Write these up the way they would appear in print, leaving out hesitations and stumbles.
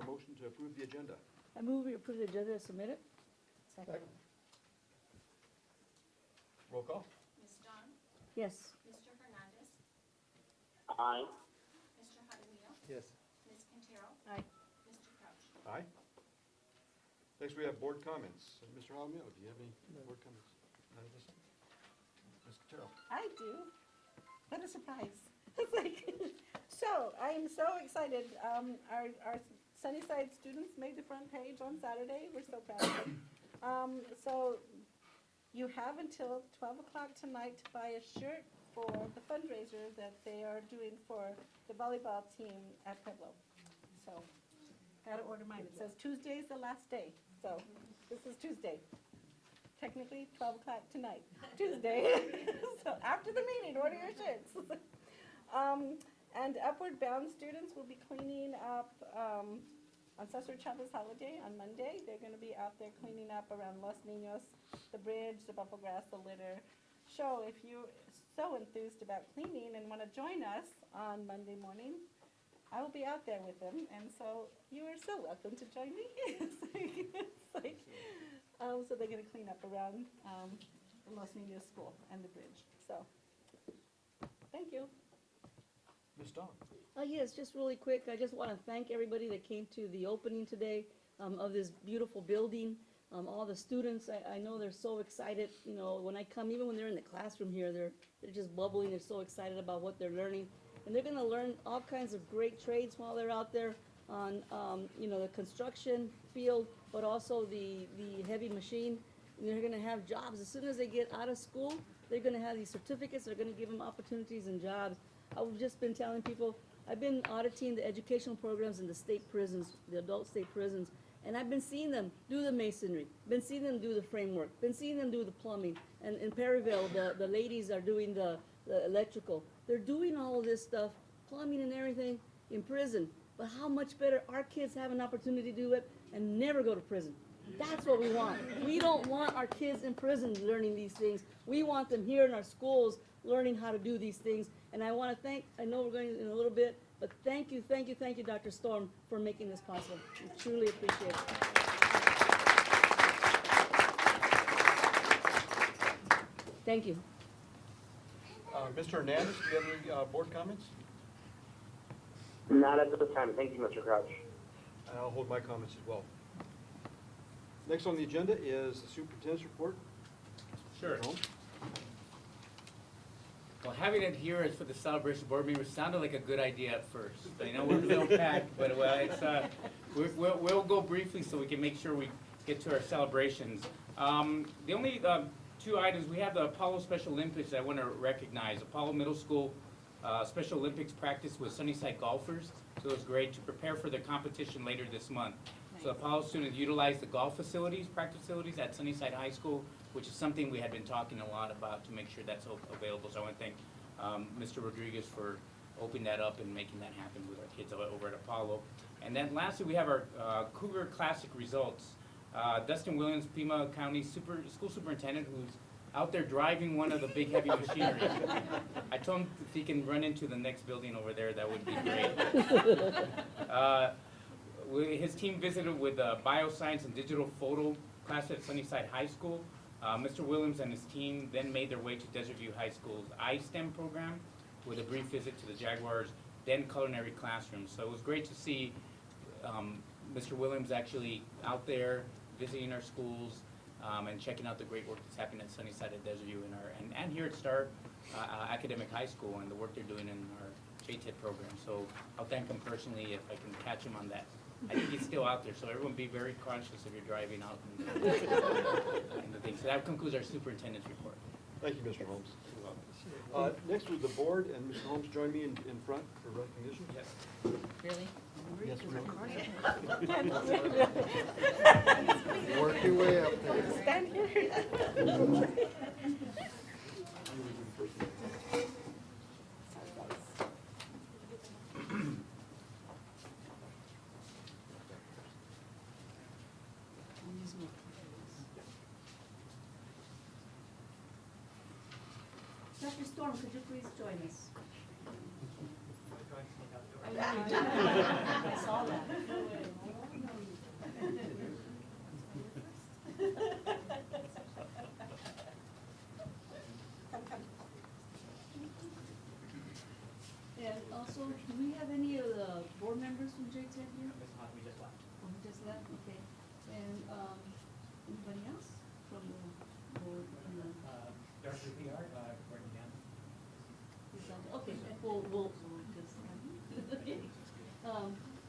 there a motion to approve the agenda? I move we approve the agenda as submitted. Second. Roll call? Ms. John? Yes. Mr. Hernandez? Aye. Mr. Jaramillo? Yes. Ms. Quintero? Aye. Mr. Crouch? Aye. Next, we have board comments. Mr. Jaramillo, do you have any board comments? None at this time? Ms. Quintero? I do. What a surprise. It's like, so, I am so excited. Our Sunnyside students made the front page on Saturday. We're so proud of them. So, you have until 12 o'clock tonight to buy a shirt for the fundraiser that they are doing for the volleyball team at Pueblo. So, gotta order mine. It says Tuesday is the last day, so this is Tuesday. Technically, 12 o'clock tonight, Tuesday. So after the meeting, order your shirts. And Upward Bound students will be cleaning up on Cesar Chavez holiday on Monday. They're gonna be out there cleaning up around Los Niños, the bridge, the buffalo grass, the litter. So if you're so enthused about cleaning and wanna join us on Monday morning, I will be out there with them, and so you are so welcome to join me. So they're gonna clean up around the Los Niños school and the bridge, so, thank you. Ms. Dawn? Yes, just really quick, I just want to thank everybody that came to the opening today of this beautiful building. All the students, I know they're so excited, you know, when I come, even when they're in the classroom here, they're just bubbling, they're so excited about what they're learning. And they're gonna learn all kinds of great trades while they're out there on, you know, the construction field, but also the heavy machine. And they're gonna have jobs. As soon as they get out of school, they're gonna have these certificates, they're gonna give them opportunities and jobs. I've just been telling people, I've been auditing the educational programs in the state prisons, the adult state prisons, and I've been seeing them do the masonry, been seeing them do the framework, been seeing them do the plumbing. And in Perryville, the ladies are doing the electrical. They're doing all of this stuff, plumbing and everything, in prison. But how much better our kids have an opportunity to do it and never go to prison. That's what we want. We don't want our kids in prison learning these things. We want them here in our schools learning how to do these things. And I want to thank, I know we're going in a little bit, but thank you, Dr. Storm, for making this possible. We truly appreciate it. Thank you. Mr. Hernandez, do you have any board comments? Not at this time. Thank you, Mr. Crouch. And I'll hold my comments as well. Next on the agenda is the superintendent's report. Sure. Mr. Holmes? Well, having it here as for the celebration board meeting sounded like a good idea at first. I know we're a little packed, but well, it's we'll go briefly so we can make sure we get to our celebrations. The only two items, we have the Apollo Special Olympics I want to recognize. Apollo Middle School Special Olympics practice with Sunnyside golfers, so it was great to prepare for their competition later this month. Nice. So Apollo students utilized the golf facilities, practice facilities at Sunnyside High School, which is something we had been talking a lot about to make sure that's available. So I want to thank Mr. Rodriguez for opening that up and making that happen with our kids over at Apollo. And then lastly, we have our Cougar Classic results. Dustin Williams, Pima County School Superintendent, who's out there driving one of the big heavy machinery. I told him if he can run into the next building over there, that would be great. His team visited with a bioscience and digital photo class at Sunnyside High School. Mr. Williams and his team then made their way to Desert View High School's iSTEM program with a brief visit to the Jaguars' then culinary classroom. So it was great to see Mr. Williams actually out there visiting our schools and checking out the great work that's happening at Sunnyside and Desert View and here at Star Academic High School and the work they're doing in our JTED program. So I'll thank him personally if I can catch him on that. I think he's still out there, so everyone be very conscious if you're driving out and the things. So that concludes our superintendent's report. Thank you, Mr. Holmes. Next with the board, and Mr. Holmes, join me in front for recognition. Yes. Really? Yes, Work your way up there. Stand here. Dr. Storm, could you please join us? I saw that.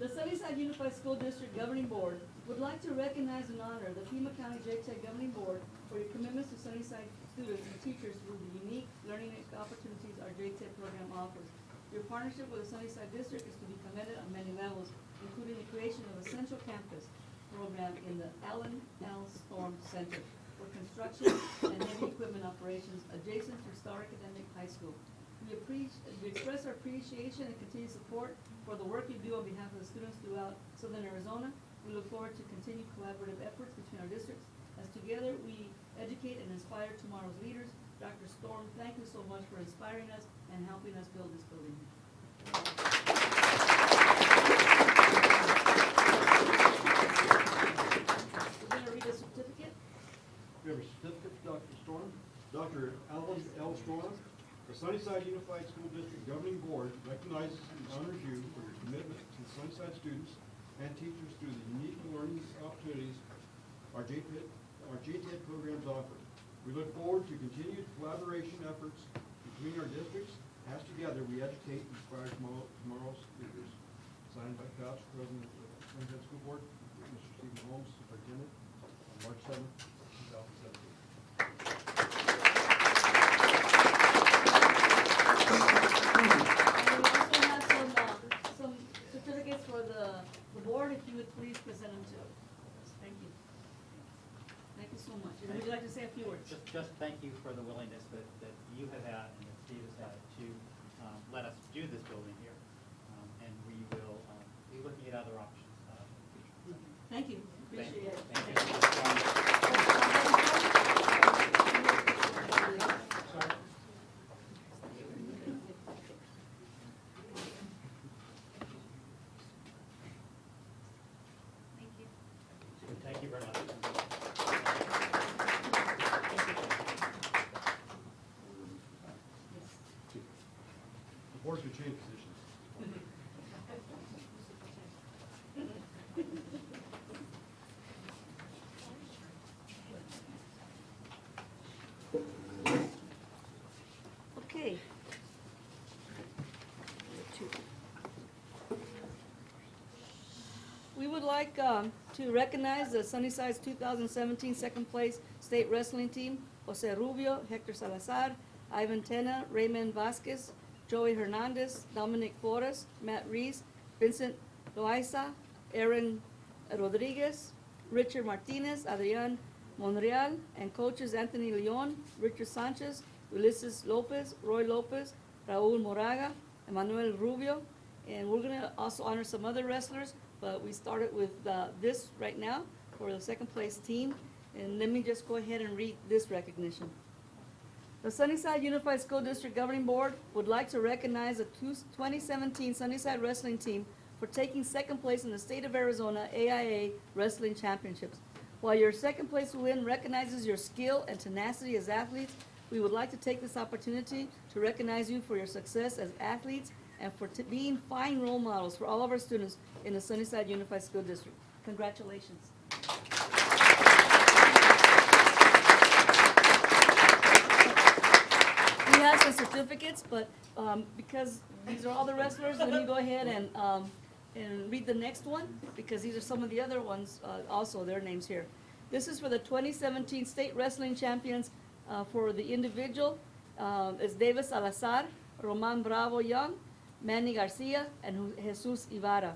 The Sunnyside Unified School District Governing Board would like to recognize and honor the Pima County JTEC Governing Board for your commitments to Sunnyside students and teachers through the unique learning opportunities our JTEC program offers. Your partnership with the Sunnyside District is to be commended on many levels, including the creation of a central campus program in the Allen L. Storm Center for construction and heavy equipment operations adjacent to Star Academic High School. We express our appreciation and continued support for the work you do on behalf of the students throughout Southern Arizona. We look forward to continued collaborative efforts between our districts as together we educate and inspire tomorrow's leaders. Dr. Storm, thank you so much for inspiring us and helping us build this building. We're gonna read a certificate. We have a certificate for Dr. Storm. Dr. Alan L. Storm, the Sunnyside Unified School District Governing Board recognizes and honors you for your commitment to the Sunnyside students and teachers through the unique learning opportunities our JTED programs offer. We look forward to continued collaboration efforts between our districts as together we educate and inspire tomorrow's leaders. Signed by Couch, President of the Sunnyside School Board, Mr. Stephen Holmes, Superintendent, on March 7th, 2017. And we also have some certificates for the board, if you would please present them to us. Thank you. Thank you so much. And would you like to say a few words? Just thank you for the willingness that you have had and that Steve has had to let us do this building here. And we will be looking at other options. In the future. Thank you. Appreciate it. Thank you. Thank you very much. The board could change positions. Okay. We would like to recognize the Sunnyside's 2017 second place state wrestling team, Jose Rubio, Hector Salazar, Ivan Tena, Raymond Vasquez, Joey Hernandez, Dominic Flores, Matt Reese, Vincent Loaiza, Aaron Rodriguez, Richard Martinez, Adrian Monreal, and coaches Anthony Leon, Richard Sanchez, Ulysses Lopez, Roy Lopez, Raul Moraga, Emmanuel Rubio, and we're gonna also honor some other wrestlers, but we started with this right now for the second place team. And let me just go ahead and read this recognition. The Sunnyside Unified School District Governing Board would like to recognize the 2017 Sunnyside Wrestling Team for taking second place in the state of Arizona AIA Wrestling Championships. While your second place win recognizes your skill and tenacity as athletes, we would like to take this opportunity to recognize you for your success as athletes and for being fine role models for all of our students in the Sunnyside Unified School District. Congratulations. We have some certificates, but because these are all the wrestlers, let me go ahead and read the next one, because these are some of the other ones, also their names here. This is for the 2017 State Wrestling Champions for the individual. It's David Salazar, Roman Bravo Young, Manny Garcia, and Jesus Ibarra.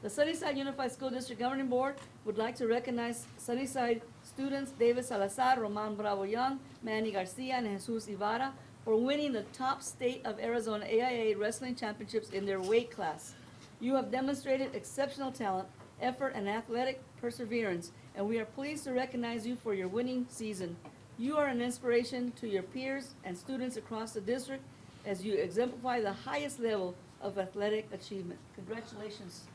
The Sunnyside Unified School District Governing Board would like to recognize Sunnyside students David Salazar, Roman Bravo Young, Manny Garcia, and Jesus Ibarra for winning the top state of Arizona AIA Wrestling Championships in their weight class. You have demonstrated exceptional talent, effort, and athletic perseverance, and we are pleased to recognize you for your winning season. You are an inspiration to your peers and students across the district as you exemplify the highest level of athletic achievement. Congratulations.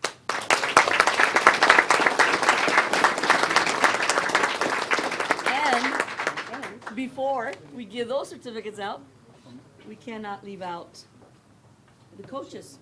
And before we give those certificates out, we cannot leave out the coaches.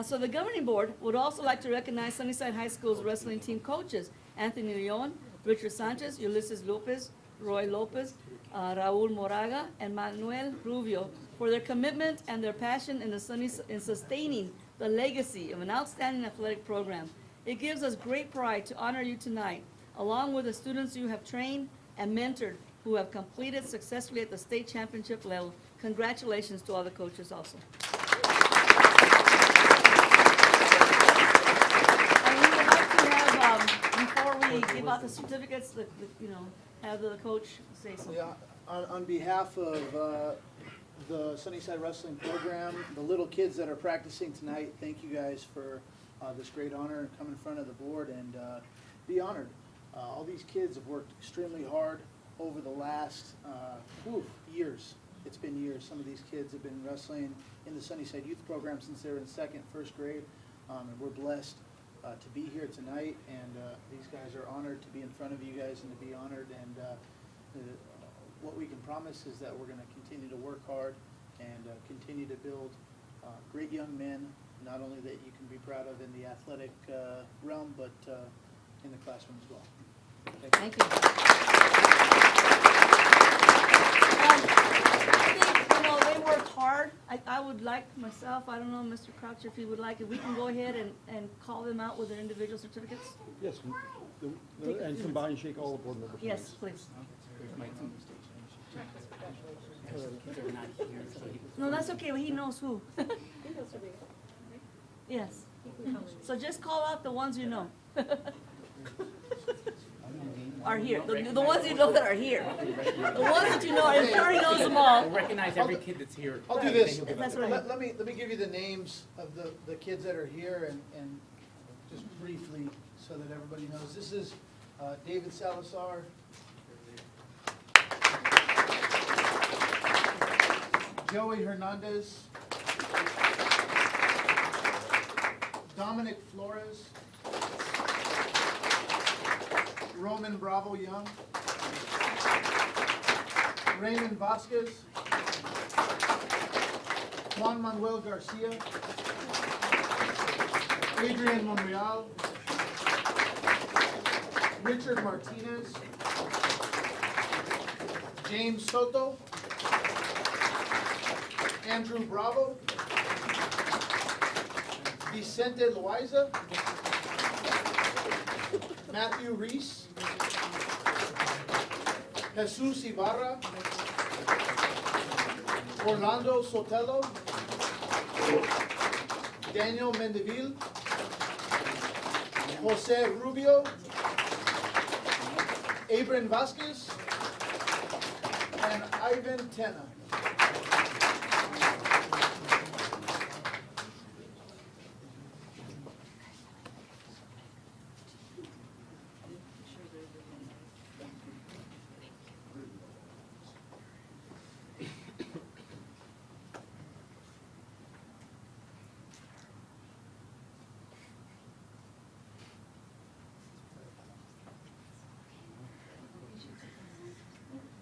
So the governing board would also like to recognize Sunnyside High School's wrestling team coaches, Anthony Leon, Richard Sanchez, Ulysses Lopez, Roy Lopez, Raul Moraga, and Manuel Rubio for their commitment and their passion in sustaining the legacy of an outstanding athletic program. It gives us great pride to honor you tonight, along with the students you have trained and mentored who have completed successfully at the state championship level. Congratulations to all the coaches also. And we would like to have, before we give out the certificates, have the coach say something. Yeah, on behalf of the Sunnyside Wrestling Program, the little kids that are practicing tonight, thank you guys for this great honor and come in front of the board and be honored. All these kids have worked extremely hard over the last years. It's been years. Some of these kids have been wrestling in the Sunnyside Youth Program since they were in second, first grade, and we're blessed to be here tonight. And these guys are honored to be in front of you guys and to be honored. And what we can promise is that we're going to continue to work hard and continue to build great young men, not only that you can be proud of in the athletic realm, but in the classroom as well. Thank you. I think, they worked hard. I would like myself, I don't know, Mr. Croucher, if you would like, if we can go ahead and call them out with their individual certificates? Yes, and combine and shake all the board members' Yes, hands. please. There's my team. They're not here, so he- No, that's okay, he knows who. Yes. So just call out the ones you know. Are here, the ones you know that are here. The ones that you know, I'm sure he knows them all. We'll recognize every kid that's here. I'll do this. That's right. Let me give you the names of the kids that are here and just briefly so that everybody knows. This is David Salazar. Joey Hernandez. Dominic Flores. Roman Bravo Young. Raymond Vasquez. Juan Manuel Garcia. Adrian Monreal. Richard Martinez. James Soto. Andrew Bravo. Vicente Loaiza. Matthew Reese. Jesus Ibarra. Orlando Sotelo. Daniel Mendeville. Jose Rubio. Abram Vasquez. And Ivan Tena.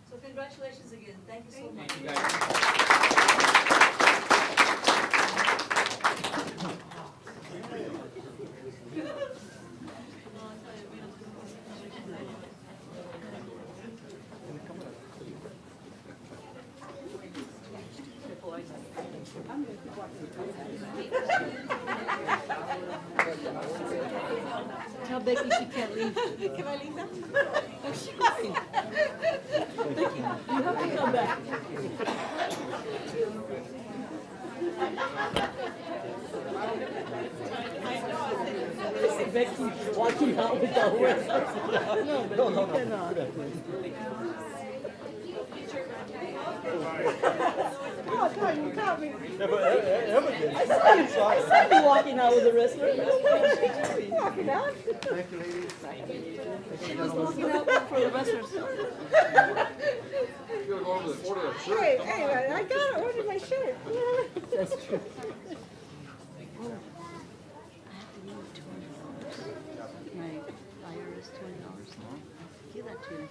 So congratulations again, thank you so much. Thank you, guys. Tell Becky she can't leave. Can I leave them? Oh, she's fine. Becky, you have to come back. Becky walking out with the horse. No, you cannot. Come on, you caught me. I saw you walking out with the wrestler. Walking out. Thank you, ladies. She was walking out for the wrestlers. Hey, I got it. Ordered my shirt. That's true. My fire is $20. Give that to him.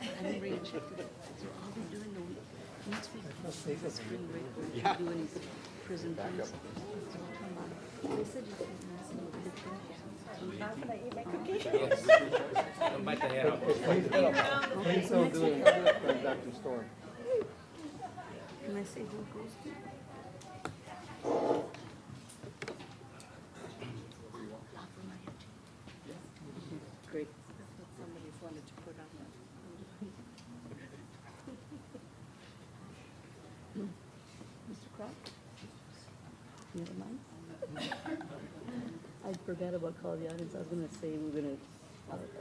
I didn't bring a check today. So I'll be doing the next week. The spring break where we're doing these prison things. So come on. They said you couldn't ask me to do it. Now can I eat my cookie? Yes. Don't bite the head off. Please don't do it like Dr. Storm. Can I say who it goes to? Never mind. I forgot about call the audience. I was gonna say I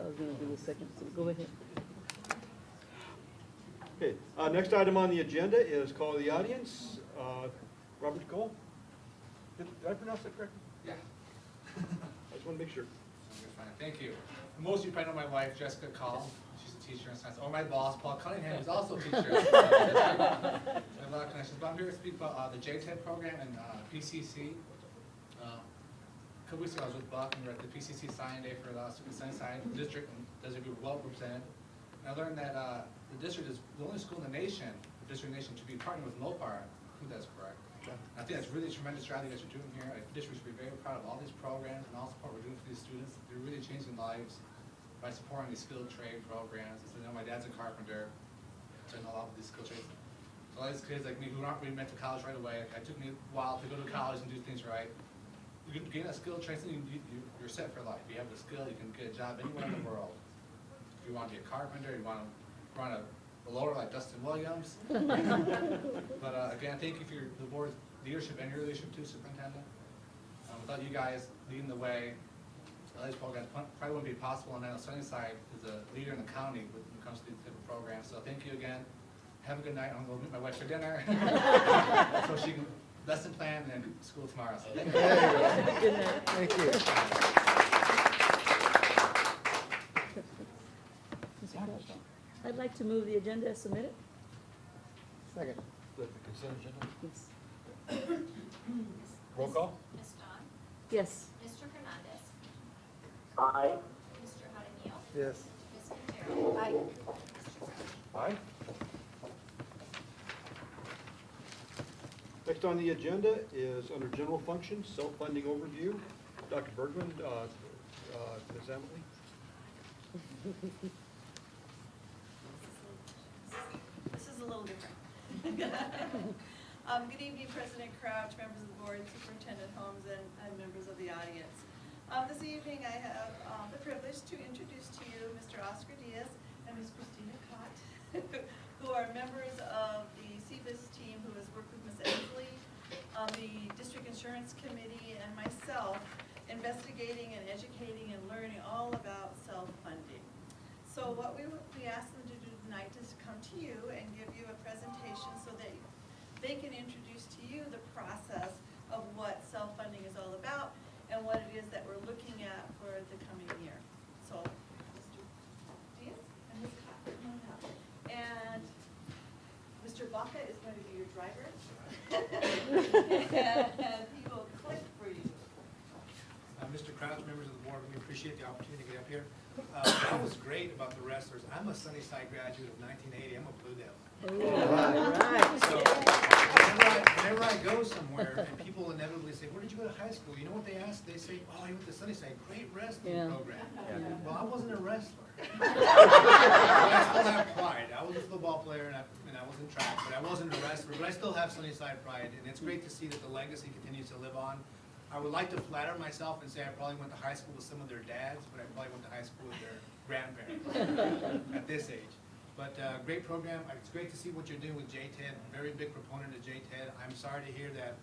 was gonna do the second, so go ahead. Okay, next item on the agenda is call of the audience. Robert Cole? Did I pronounce that correctly? Yeah, I just want to make sure. you're fine, thank you. Most of you probably know my wife, Jessica Call, she's a teacher in science, or my boss, Paul Cunningham, who's also a teacher. I have a lot of connections, but I'm here to speak about the JTED program and PCC. A couple weeks ago, I was with Buck, and we were at the PCC sign day for the Sunnyside district, and Desert Group well represented. And I learned that the district is the only school in the nation, to be partnered with Mopar. I think that's correct. I think that's really a tremendous job you guys are doing here. I think the district should be very proud of all these programs and all the support we're doing for these students. They're really changing lives by supporting these skilled trade programs. So, you know, my dad's a carpenter, so I know a lot of these skilled trades. So all these kids like me who aren't really meant to college right away, it took me a while to go to college and do things right. You gain a skilled trade, you're set for life. You have the skill, you can get a job anywhere in the world. If you want to be a carpenter, you want to run a lower like Dustin Williams. But again, thank you for the board's leadership and your leadership too, Superintendent. Without you guys leading the way, these programs probably wouldn't be possible. And I know Sunnyside is a leader in the county when it comes to these type of programs. So thank you again. Have a good night. I'm going to meet my wife for dinner. So she can lesson plan and then school tomorrow. So thank you. Good night. Thank you. Mr. Crouch. I'd like to move the agenda as submitted. Second. The consent agenda? Yes. Roll call? Ms. Dawn? Yes. Mr. Hernandez? Aye. Mr. Jaramillo? Yes. Ms. Quintero? Aye. Mr. Crouch? Aye. Next on the agenda is under general functions, self-funding overview. Dr. Bergman, Ms. Emily? This is a little different. Good evening, President Crouch, members of the board, Superintendent Holmes, and members of the audience. This evening, I have the privilege to introduce to you Mr. Oscar Diaz and Ms. Christina Cott, who are members of the CBIS team who has worked with Ms. Emsley on the District Insurance Committee and myself, investigating and educating and learning all about self-funding. So what we asked them to do tonight is come to you and give you a presentation so that they can introduce to you the process of what self-funding is all about and what it is that we're looking at for the coming year. So, Mr. Diaz and Ms. Cott, come on out. And Mr. Baca is going to be your driver. And he will click for you. Mr. Crouch, members of the board, we appreciate the opportunity to get up here. That was great about the wrestlers. I'm a Sunnyside graduate of 1980. I'm a Blue Devil. All right. So whenever I go somewhere and people inevitably say, "Where did you go to high school?" You know what they ask? They say, "Oh, I went to Sunnyside. Great wrestling Yeah. program." Well, I wasn't a wrestler. But I still have pride. I was a football player and I was in track, but I wasn't a wrestler. But I still have Sunnyside pride, and it's great to see that the legacy continues to live on. I would like to flatter myself and say I probably went to high school with some of their dads, but I probably went to high school with their grandparents at this age. But great program. It's great to see what you're doing with JTED. Very big proponent of JTED. I'm sorry to hear that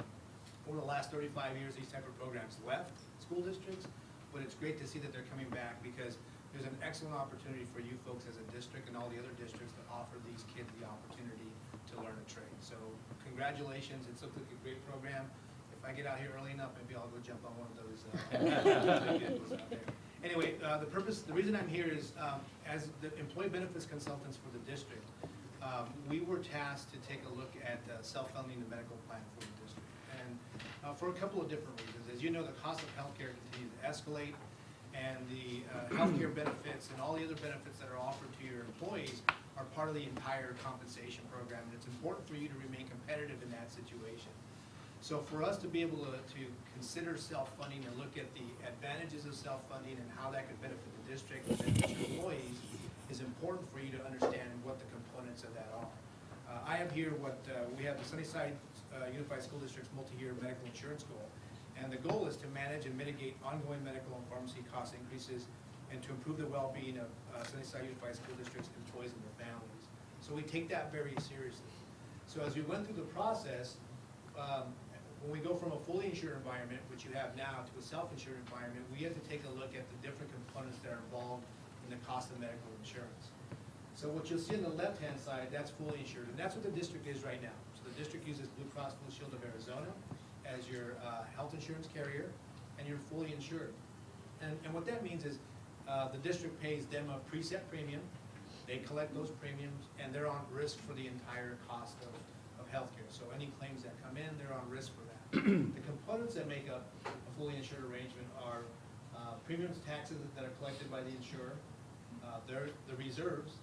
over the last 35 years, these type of programs left school districts, but it's great to see that they're coming back because there's an excellent opportunity for you folks as a district and all the other districts to offer these kids the opportunity to learn a trade. So congratulations. It's looked like a great program. If I get out here early enough, maybe I'll go jump on one of those vehicles out there. Anyway, the reason I'm here is as the employee benefits consultants for the district, we were tasked to take a look at self-funding the medical plan for the district. And for a couple of different reasons. As you know, the cost of healthcare continues to escalate, and the healthcare benefits and all the other benefits that are offered to your employees are part of the entire compensation program. And it's important for you to remain competitive in that situation. So for us to be able to consider self-funding and look at the advantages of self-funding and how that could benefit the district and benefit your employees is important for you to understand what the components of that are. I have here what we have the Sunnyside Unified School District's multi-year medical insurance goal. And the goal is to manage and mitigate ongoing medical and pharmacy cost increases and to improve the well-being of Sunnyside Unified School District's employees and their families. So we take that very seriously. So as we went through the process, when we go from a fully insured environment, which you have now, to a self-insured environment, we have to take a look at the different components that are involved in the cost of medical insurance. So what you'll see on the left-hand side, that's fully insured, and that's what the district is right now. So the district uses Blue Cross Blue Shield of Arizona as your health insurance carrier, and you're fully insured. And what that means is, the district pays them a preset premium, they collect those premiums, and they're on risk for the entire cost of healthcare. So any claims that come in, they're on risk for that. The components that make up a fully insured arrangement are premiums, taxes that are collected by the insurer, the reserves,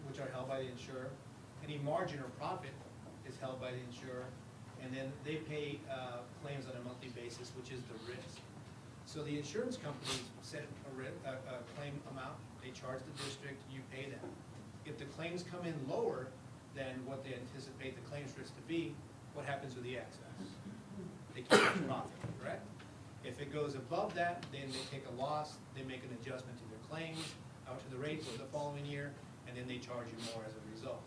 which are held by the insurer, any margin or profit is held by the insurer, and then they pay claims on a monthly basis, which is the risk. So the insurance companies set a claim amount, they charge the district, you pay them. If the claims come in lower than what they anticipate the claims risk to be, what happens with the excess? They keep the profit, correct? If it goes above that, then they take a loss, they make an adjustment to their claims, out to the rates for the following year, and then they charge you more as a result.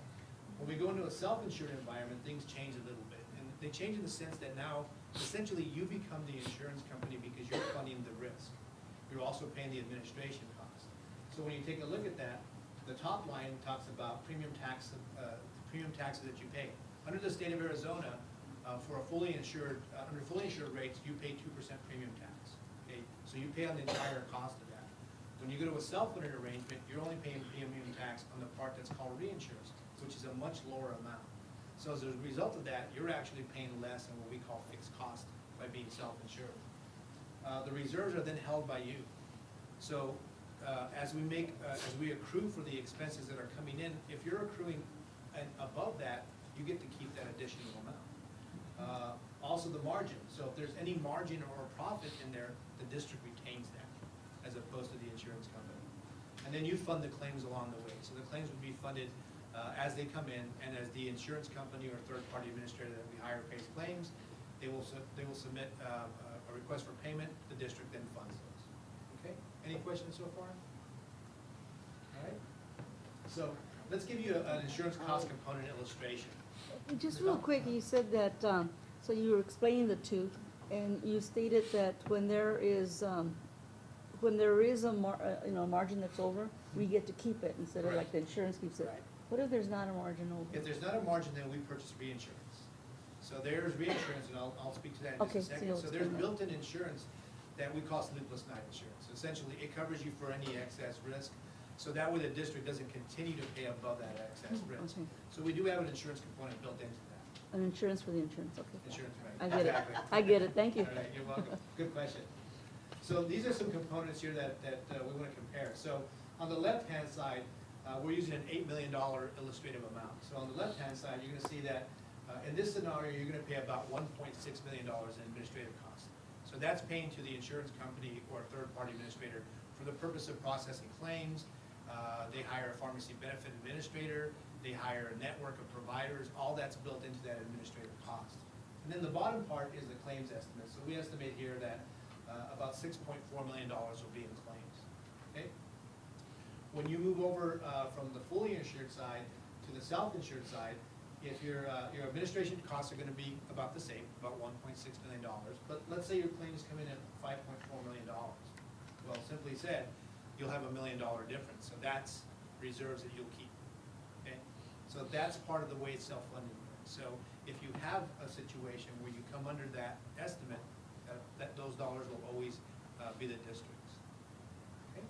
When we go into a self-insured environment, things change a little bit. And they change in the sense that now, essentially, you become the insurance company because you're funding the risk. You're also paying the administration costs. So when you take a look at that, the top line talks about premium taxes that you pay. Under the state of Arizona, for a fully insured, under fully insured rates, you pay 2% premium tax. Okay, so you pay on the entire cost of that. When you go to a self-funded arrangement, you're only paying premium tax on the part that's called reinsurance, which is a much lower amount. So as a result of that, you're actually paying less than what we call fixed cost by being self-insured. The reserves are then held by you. So as we accrue for the expenses that are coming in, if you're accruing above that, you get to keep that additional amount. Also the margin. So if there's any margin or profit in there, the district retains that, as opposed to the insurance company. And then you fund the claims along the way. So the claims would be funded as they come in, and as the insurance company or third-party administrator that we hire pays claims, they will submit a request for payment. The district then funds those. Okay? Any questions so far? All right. So let's give you an insurance cost component illustration. Just real quick, you said that, so you were explaining the two, and you stated that when there is a margin that's over, we get to keep it instead of like the insurance keeps it. Right. What if there's not a margin over? If there's not a margin, then we purchase reinsurance. So there's reinsurance, and I'll speak to that in Okay, just a so second. you'll So there's explain that. built-in insurance that we call sleepless night insurance. Essentially, it covers you for any excess risk, so that way the district doesn't continue to pay above that excess risk. Okay. So we do have an insurance component built into that. An insurance for the insurance, okay. Insurance, right. I get it, Exactly. I get it, thank you. All right, you're welcome. Good question. So these are some components here that we want to compare. So on the left-hand side, we're using an $8 million illustrative amount. So on the left-hand side, you're going to see that in this scenario, you're going to pay about $1.6 million in administrative costs. So that's paying to the insurance company or a third-party administrator for the purpose of processing claims. They hire a pharmacy benefit administrator. They hire a network of providers. All that's built into that administrative cost. And then the bottom part is the claims estimate. So we estimate here that about $6.4 million will be in claims. Okay? When you move over from the fully insured side to the self-insured side, if your administration costs are going to be about the same, about $1.6 million, but let's say your claims come in at $5.4 million. Well, simply said, you'll have $1 million difference. So that's reserves that you'll keep. Okay? So that's part of the way it's self-funding works. So if you have a situation where you come under that estimate, that those dollars will always be the district's. Okay?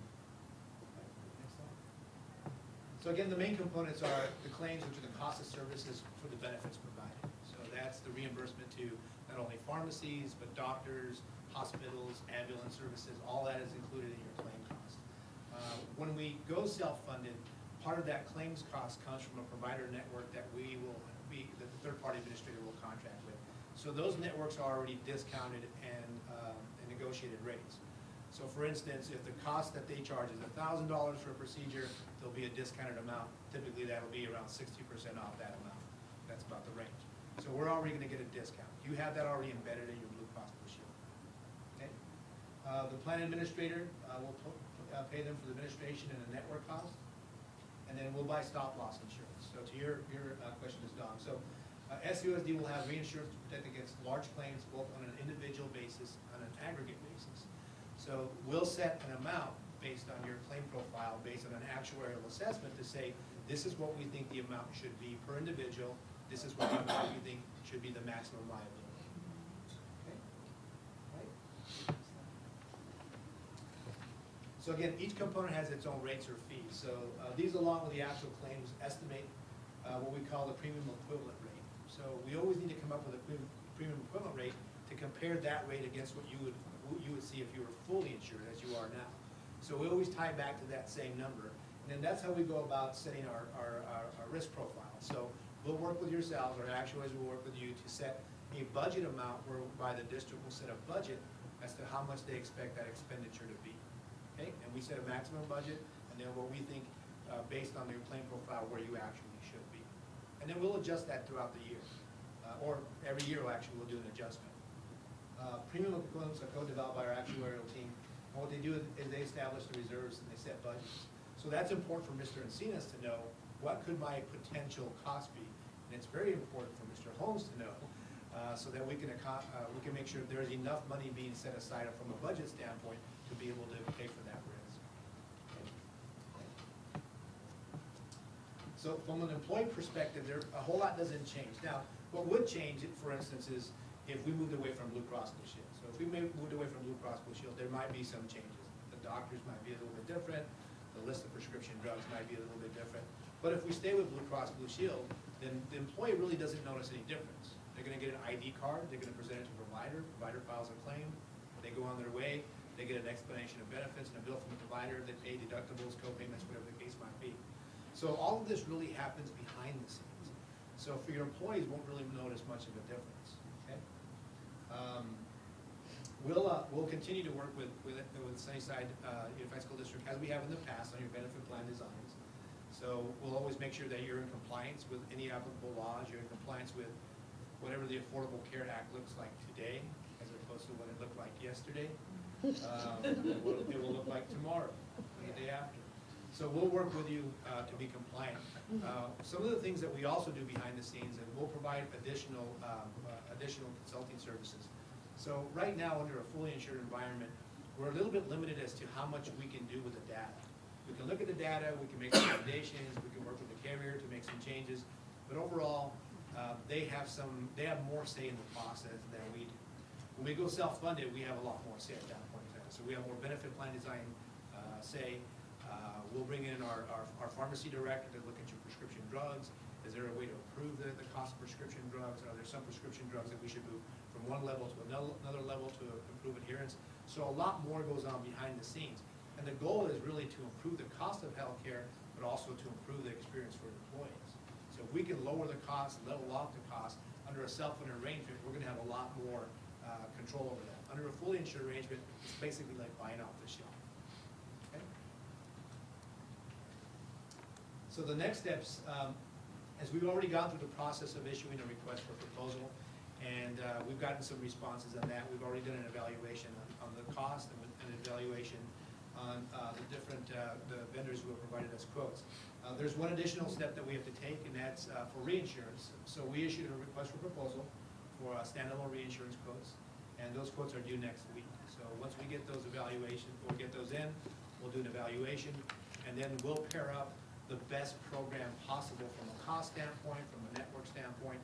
Next slide. So again, the main components are the claims, which are the cost of services for the benefits provided. So that's the reimbursement to not only pharmacies, but doctors, hospitals, ambulance services, all that is included in your claim cost. When we go self-funded, part of that claims cost comes from a provider network that that the third-party administrator will contract with. So those networks are already discounted and negotiated rates. So for instance, if the cost that they charge is $1,000 for a procedure, there'll be a discounted amount. Typically, that'll be around 60% off that amount. That's about the range. So we're already gonna get a discount. You have that already embedded in your Blue Cross Blue Shield. Okay? The plan administrator will pay them for the administration and the network cost. And then we'll buy stop-loss insurance. So to your question is Dom. So SUSD will have reinsurance to protect against large claims both on an individual basis and an aggregate basis. So we'll set an amount based on your claim profile, based on an actuarial assessment to say, this is what we think the amount should be per individual, this is what the amount we think should be the maximum liability. Okay? Right? So again, each component has its own rates or fees. So these along with the actual claims estimate what we call the premium equivalent rate. So we always need to come up with a premium equivalent rate to compare that rate against what you would see if you were fully insured as you are now. So we always tie back to that same number. And then that's how we go about setting our risk profile. So we'll work with yourselves, our actuaries will work with you to set a budget amount whereby the district will set a budget as to how much they expect that expenditure to be. Okay? And we set a maximum budget, and then what we think based on your claim profile where you actually should be. And then we'll adjust that throughout the year. Or every year we'll do an adjustment. Premium equivalents are co-developed by our actuarial team. And what they do is they establish the reserves and they set budgets. So that's important for Mr. Encinas to know, what could my potential cost be? And it's very important for Mr. Holmes to know, so that we can make sure there's enough money being set aside from a budget standpoint to be able to pay for that risk. So from an employee perspective, a whole lot doesn't change. Now, what would change, for instance, is if we moved away from Blue Cross Blue Shield. So if we moved away from Blue Cross Blue Shield, there might be some changes. The doctors might be a little bit different. The list of prescription drugs might be a little bit different. But if we stay with Blue Cross Blue Shield, then the employee really doesn't notice any difference. They're gonna get an ID card, they're gonna present it to a provider files a claim, they go on their way, they get an explanation of benefits and a bill from the provider, they pay deductibles, co-payments, whatever the case might be. So all of this really happens behind the scenes. So for your employees, won't really notice much of a difference, okay? We'll continue to work with Sunnyside Unified School District as we have in the past on your benefit plan designs. So we'll always make sure that you're in compliance with any applicable laws, you're in compliance with whatever the Affordable Care Act looks like today, as opposed to what it looked like yesterday. What it will look like tomorrow, and the day after. So we'll work with you to be compliant. Some of the things that we also do behind the scenes, and we'll provide additional consulting services. So right now, under a fully insured environment, we're a little bit limited as to how much we can do with the data. We can look at the data, we can make recommendations, we can work with the carrier to make some changes, but overall, they have more say in the process than we do. When we go self-funded, we have a lot more say at that point. So we have more benefit plan design say. We'll bring in our pharmacy director to look at your prescription drugs. Is there a way to improve the cost of prescription drugs? Are there some prescription drugs that we should move from one level to another level to improve adherence? So a lot more goes on behind the scenes. And the goal is really to improve the cost of healthcare, but also to improve the experience for employees. So if we can lower the cost, level off the cost, under a self-funded arrangement, we're gonna have a lot more control over that. Under a fully insured arrangement, it's basically like buying off the shelf. Okay? So the next steps, as we've already gone through the process of issuing a request for proposal, and we've gotten some responses on that. We've already done an evaluation on the cost and an evaluation on the different the vendors who have provided us quotes. There's one additional step that we have to take, and that's for reinsurance. So we issued a request for proposal for standalone reinsurance quotes, and those quotes are due next week. So once we get those evaluations, we'll get those in, we'll do an evaluation, and then we'll pair up the best program possible from a cost standpoint, from a network standpoint,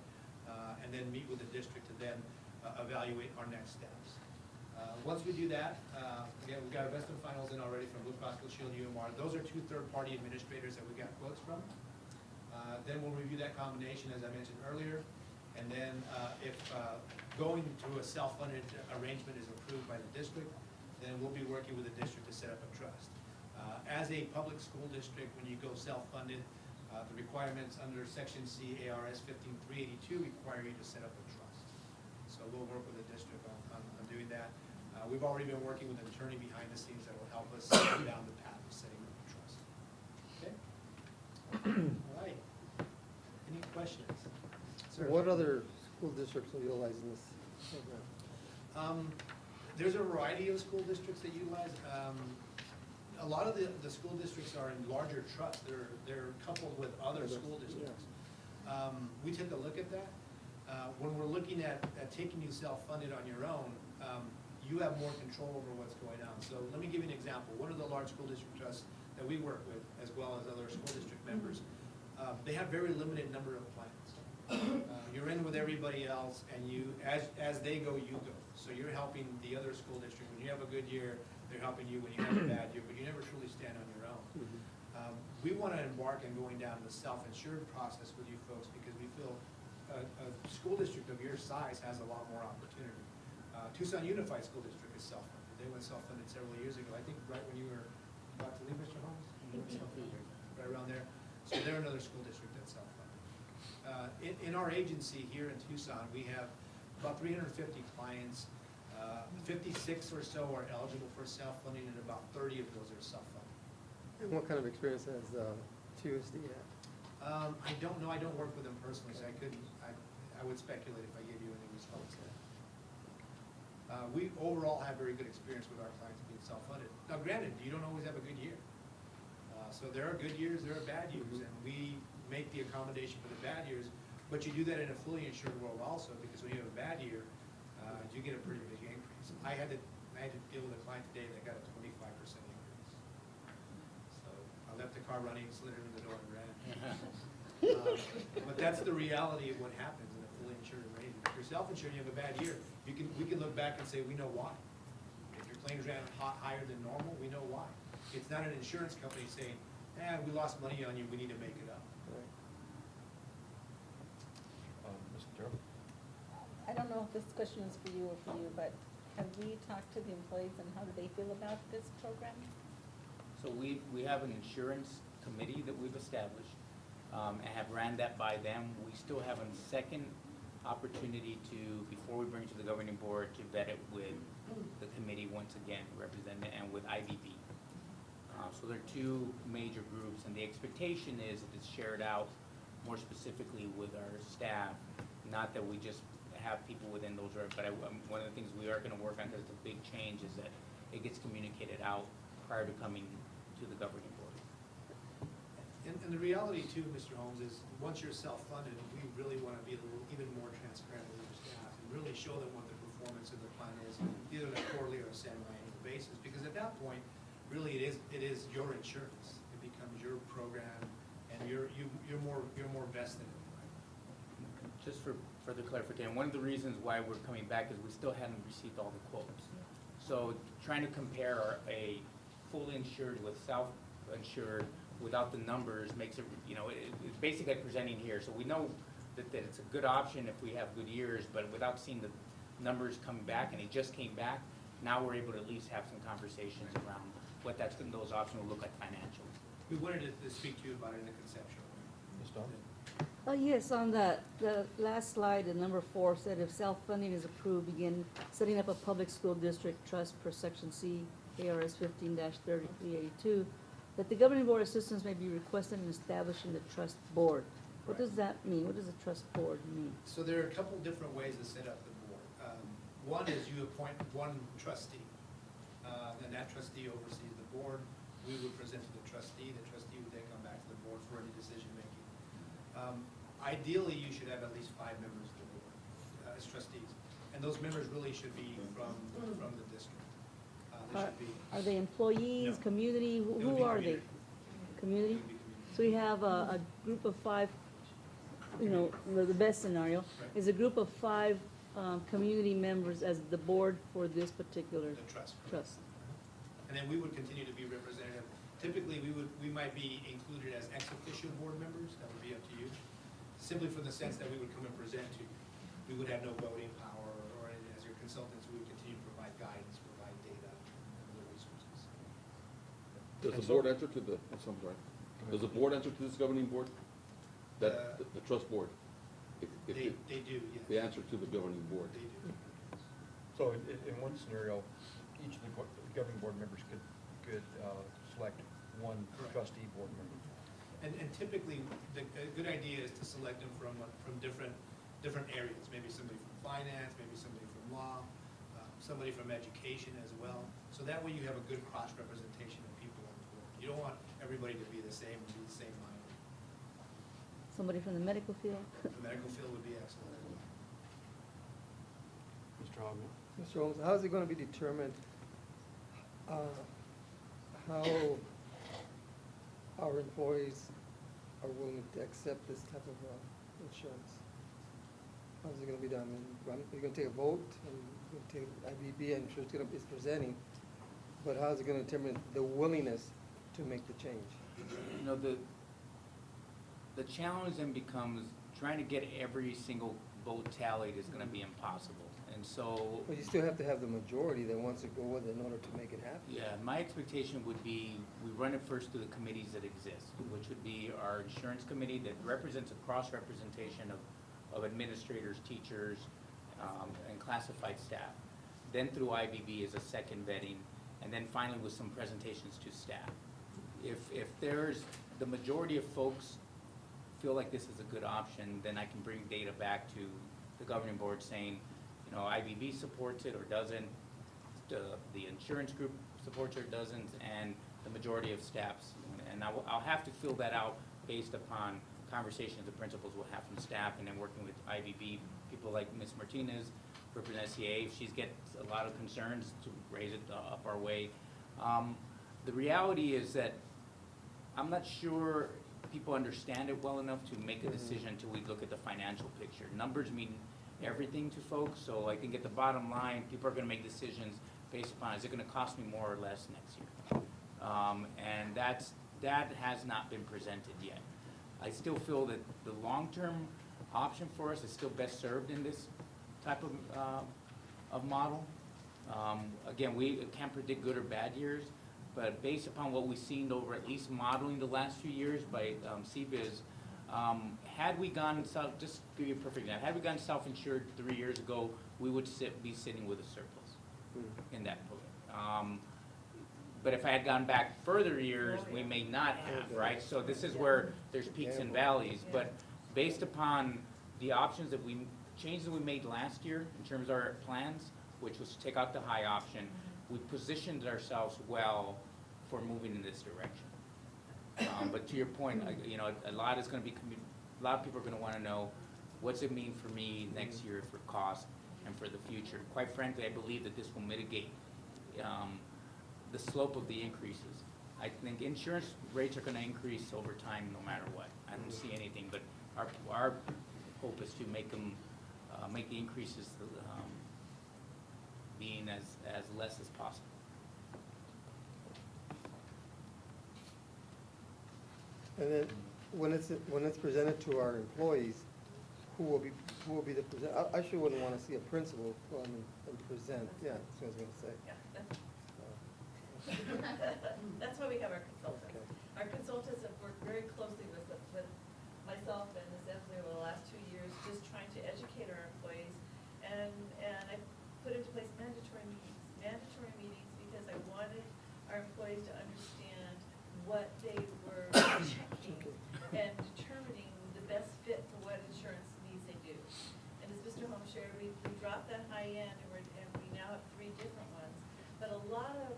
and then meet with the district to then evaluate our next steps. Once we do that, again, we've got investment finals in already from Blue Cross Blue Shield, UMR. Those are two third-party administrators that we got quotes from. Then we'll review that combination, as I mentioned earlier. And then if going to a self-funded arrangement is approved by the district, then we'll be working with the district to set up a trust. As a public school district, when you go self-funded, the requirements under Section C ARS 15382 require you to set up a trust. So we'll work with the district on doing that. We've already been working with an attorney behind the scenes that will help us go down the path of setting up a trust. Okay? All right. Any questions? Sir? What other school districts are utilizing this program? There's a variety of school districts that utilize. A lot of the school districts are in larger trusts. They're coupled with other school districts. We took a look at that, When we're looking at taking you self-funded on your own, you have more control over what's going on. So let me give you an example. One of the large school district trusts that we work with, as well as other school district members, they have very limited number of plans. You're in with everybody else, and you, as they go, you go. So you're helping the other school district. When you have a good year, they're helping you when you have a bad year, but you never truly stand on your own. We want to embark on going down the self-insured process with you folks because we feel a school district of your size has a lot more opportunity. Tucson Unified School District is self-funded. They went self-funded several years ago. I think right when you were about to leave, Mr. Holmes? Right around there. So they're another school district that's self-funded. In our agency here in Tucson, we have about 350 clients. 56 or so are eligible for self-funding, and about 30 of those are self-funded. And what kind of experience has TUSD had? I don't know. I don't work with them personally, so I couldn't. I would speculate if I gave you any response to that. We overall have very good experience with our clients being self-funded. Now, granted, you don't always have a good year. So there are good years, there are bad years, and we make the accommodation for the bad years. But you do that in a fully insured world also, because when you have a bad year, you get a pretty big increase. I had to deal with a client today that got a 25% increase. So I left the car running, slid it in the door, and ran. But that's the reality of what happens in a fully insured arrangement. If you're self-insured, you have a bad year, we can look back and say we know why. If your claims ran higher than normal, we know why. It's not an insurance company saying, we lost money on you, we need to make it up. Mr. Terrell? I don't know if this question is for you or for you, but have we talked to the employees and how do they feel about this program? So we have an insurance committee that we've established, and have ran that by them. We still have a second opportunity to, before we bring it to the governing board, to vet it with the committee once again, represented, and with IBB. So there are two major groups, and the expectation is that it's shared out more specifically with our staff, not that we just have people within those, but one of the things we are going to work on, because it's a big change, is that it gets communicated out prior to coming to the governing board. And the reality too, Mr. Holmes, is once you're self-funded, we really want to be a little even more transparent with your staff and really show them what the performance of the plan is, either on a quarterly or a semi-annual basis. Because at that point, really it is your insurance. It becomes your program, and you're more vested in it. Just for further clarification, one of the reasons why we're coming back is we still hadn't received all the quotes. So trying to compare a fully insured with self-insured without the numbers makes it, it's basically like presenting here. So we know that it's a good option if we have good years, but without seeing the numbers coming back, and it just came back, now we're able to at least have some conversations around what those options will look like financially. We wanted to speak to you about it in a conceptual way. Ms. Dawn? Yes, on the last slide, number 4 said if self-funding is approved, begin setting up a public school district trust per section C, ARS 15-3382, that the governing board assistance may be requested in establishing the trust board. What does that mean? What does a trust board mean? So there are a couple different ways to set up the board. One is you appoint one trustee, and that trustee oversees the board. We would present to the trustee would then come back to the board for any decision-making. Ideally, you should have at least 5 members of the board as trustees, and those members really should be from the district. They should be. Are they employees, No. community? It would Who be are they? Community? It would be community. So we have a group of 5, the best scenario Right. is a group of 5 community members as the board for this particular The trust. trust. And then we would continue to be representative. Typically, we might be included as ex officio board members. That would be up to you. Simply for the sense that we would come and present to you. We would have no voting power, or as your consultants, we would continue to provide guidance, provide data, and other resources. Does the board answer to the, I'm sorry, does the board answer to this governing board? That, the trust board? If They do, yes. they answer to the governing board? They do. So in one scenario, each of the governing board members could select one Correct. trustee board member. And typically, a good idea is to select them from different areas. Maybe somebody from finance, maybe somebody from law, somebody from education as well. So that way you have a good cross-representation of people on the board. You don't want everybody to be the same and be the same mind. Somebody from the medical field? The medical field would be excellent as well. Mr. Holmes, how is it gonna be determined, how our employees are willing to accept this type of, insurance? How's it gonna be done? You're gonna take a vote, and you're gonna take IBB, I'm sure it's presenting, but how's it gonna determine the willingness to make the change? You know, the challenge then becomes trying to get every single vote tallied is gonna be impossible. And so, But you still have to have the majority that wants to go with it in order to make it happen. yeah, my expectation would be, we run it first through the committees that exist, which would be our insurance committee that represents a cross-representation of administrators, teachers, and classified staff. Then through IBB as a second vetting, and then finally with some presentations to staff. If there's, the majority of folks feel like this is a good option, then I can bring data back to the governing board saying, you know, IBB supports it or doesn't, the insurance group supports it or doesn't, and the majority of staffs. And I'll have to fill that out based upon conversations the principals will have from staff, and then working with IBB, people like Ms. Martinez, represent SCA, if she gets a lot of concerns, to raise it up our way. The reality is that I'm not sure people understand it well enough to make a decision until we look at the financial picture. Numbers mean everything to folks, so I think at the bottom line, people are gonna make decisions based upon, is it gonna cost me more or less next year? And that has not been presented yet. I still feel that the long-term option for us is still best served in this type of model. Again, we can't predict good or bad years, but based upon what we've seen over at least modeling the last few years by CBIZ, had we gone just to give you a perfect example, had we gone self-insured 3 years ago, we would be sitting with a surplus in that program. But if I had gone back further years, we may not have, right? So this is where there's peaks and valleys, but based upon the options changes that we made last year in terms of our plans, which was to take out the high option, we positioned ourselves well for moving in this direction. But to your point, you know, a lot of people are gonna wanna know, what's it mean for me next year for cost and for the future? Quite frankly, I believe that this will mitigate the slope of the increases. I think insurance rates are gonna increase over time no matter what. I don't see anything, but our hope is to make them, make the increases being as less as possible. And then, when it's presented to our employees, who will be the present? I sure wouldn't wanna see a principal come and present, yeah, that's what I was gonna say. Yeah, that's why we have our consultants. Okay. Our consultants have worked very closely with myself and Ms. Emsley over the last 2 years, just trying to educate our employees. And I put into place mandatory meetings because I wanted our employees to understand what they were checking and determining the best fit for what insurance needs they do. And as Mr. Holmes shared, we dropped that high end and we now have 3 different ones. But a lot of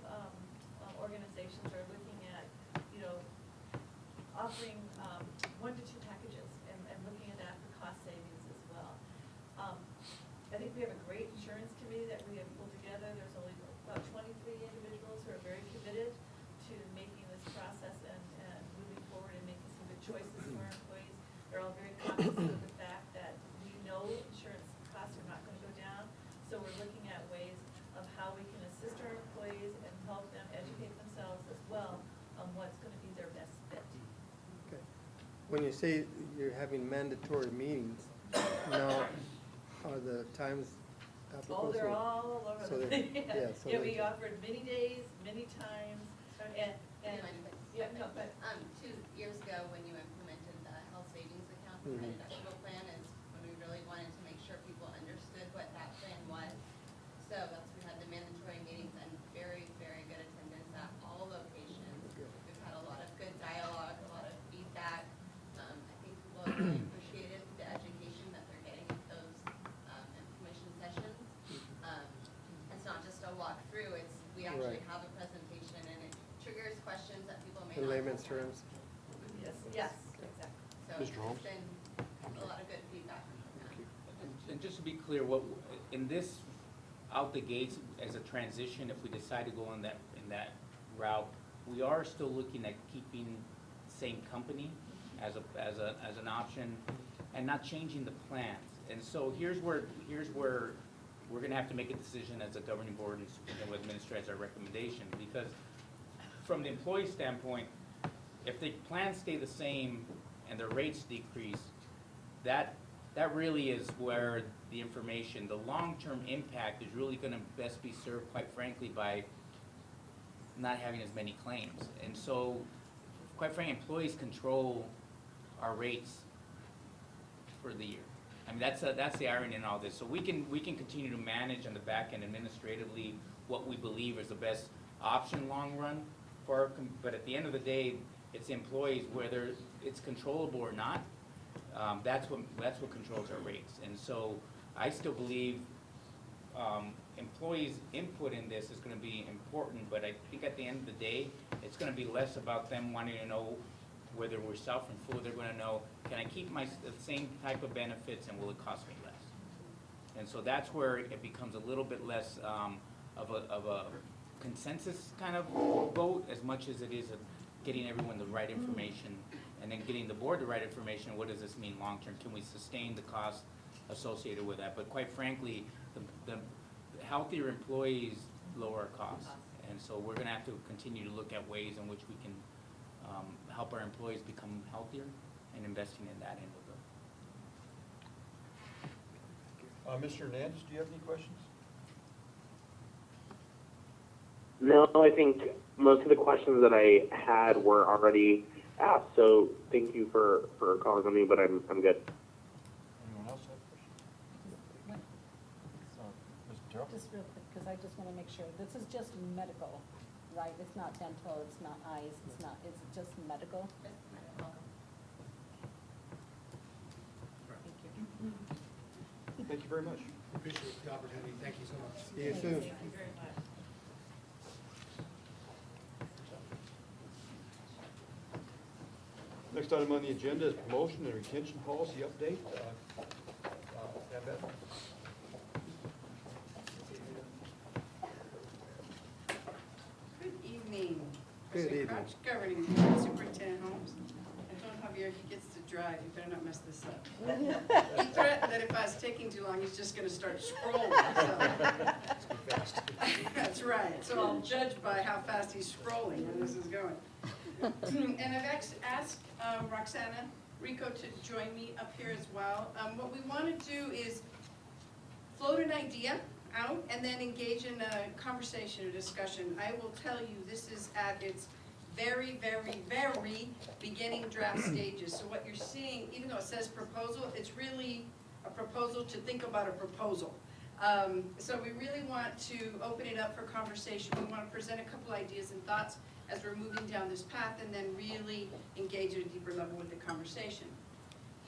organizations are looking at, you know, offering 1 to 2 packages and looking at that for cost savings as well. I think we have a great insurance committee that we have pulled together. There's only about 23 individuals who are very committed to making this process and moving forward and making some good choices for our employees. They're all very cognizant of the fact that we know insurance costs are not gonna go down, so we're looking at ways of how we can assist our employees and help them educate themselves as well on what's gonna be their best fit. Okay. When you say you're having mandatory meetings, now, are the times applicable? Oh, they're all over so the they're- place. yeah, so Yeah, they- we offered many days, many times, and, yeah, no, but, 2 years ago, when you implemented the health savings account, the deductible plan, is when we really wanted to make sure people understood what that plan was. So we had the mandatory meetings and very, very good attendance at all locations. We've had a lot of good dialogue, a lot of feedback. I think people have really appreciated the education that they're getting at those information sessions. It's not just a walkthrough, we actually Right. have a presentation and it triggers questions that people may In not. layman's terms? yes, exactly. So Mr. Holmes? it's been a lot of good feedback from that. And just to be clear, in this out the gates as a transition, if we decide to go in that route, we are still looking at keeping same company as an option and not changing the plans. And so here's where we're gonna have to make a decision as a governing board and superintendent administrator as our recommendation, because from the employee standpoint, if the plans stay the same and the rates decrease, that really is where the information, the long-term impact is really gonna best be served, quite frankly, by not having as many claims. And so, quite frankly, employees control our rates for the year. I mean, that's the irony in all this. So we can continue to manage on the back end administratively what we believe is the best option long run for our, but at the end of the day, it's the employees, whether it's controllable or not, that's what controls our rates. And so I still believe employees' input in this is gonna be important, but I think at the end of the day, it's gonna be less about them wanting to know whether we're self-employed. They're gonna know, can I keep the same type of benefits and will it cost me less? And so that's where it becomes a little bit less of a consensus kind of vote, as much as it is of getting everyone the right information and then getting the board the right information. What does this mean long-term? Can we sustain the cost associated with that? But quite frankly, the healthier employees lower our costs. And so we're gonna have to continue to look at ways in which we can help our employees become healthier and investing in that end of it. Mr. Hernandez, do you have any questions? No, I think most of the questions that I had were already asked, so thank you for calling on me, but I'm good. Anyone else have questions? Mr. Terrell? Just real quick, because I just want to make sure, this is just medical, right? It's not dental, it's not eyes, it's just medical? Just medical. Thank you. Thank you very much. Appreciate the opportunity. Thank you so much. See you soon. Thank you very much. Next item on the agenda is promotion and retention policy update. Annabeth? Good evening. Good Mr. evening. Crouch, Governing Board, Superintendent Holmes. I told Javier he gets to drive, you better not mess this up. He threatened that if I was taking too long, he's just gonna start scrolling, so. That's right, so I'll judge by how fast he's scrolling when this is going. And I've asked Roxana Rico to join me up here as well. What we wanna do is float an idea out and then engage in a conversation or discussion. I will tell you, this is at its very, very, very beginning draft stages. So what you're seeing, even though it says proposal, it's really a proposal to think about a proposal. So we really want to open it up for conversation. We want to present a couple ideas and thoughts as we're moving down this path, and then really engage at a deeper level with the conversation.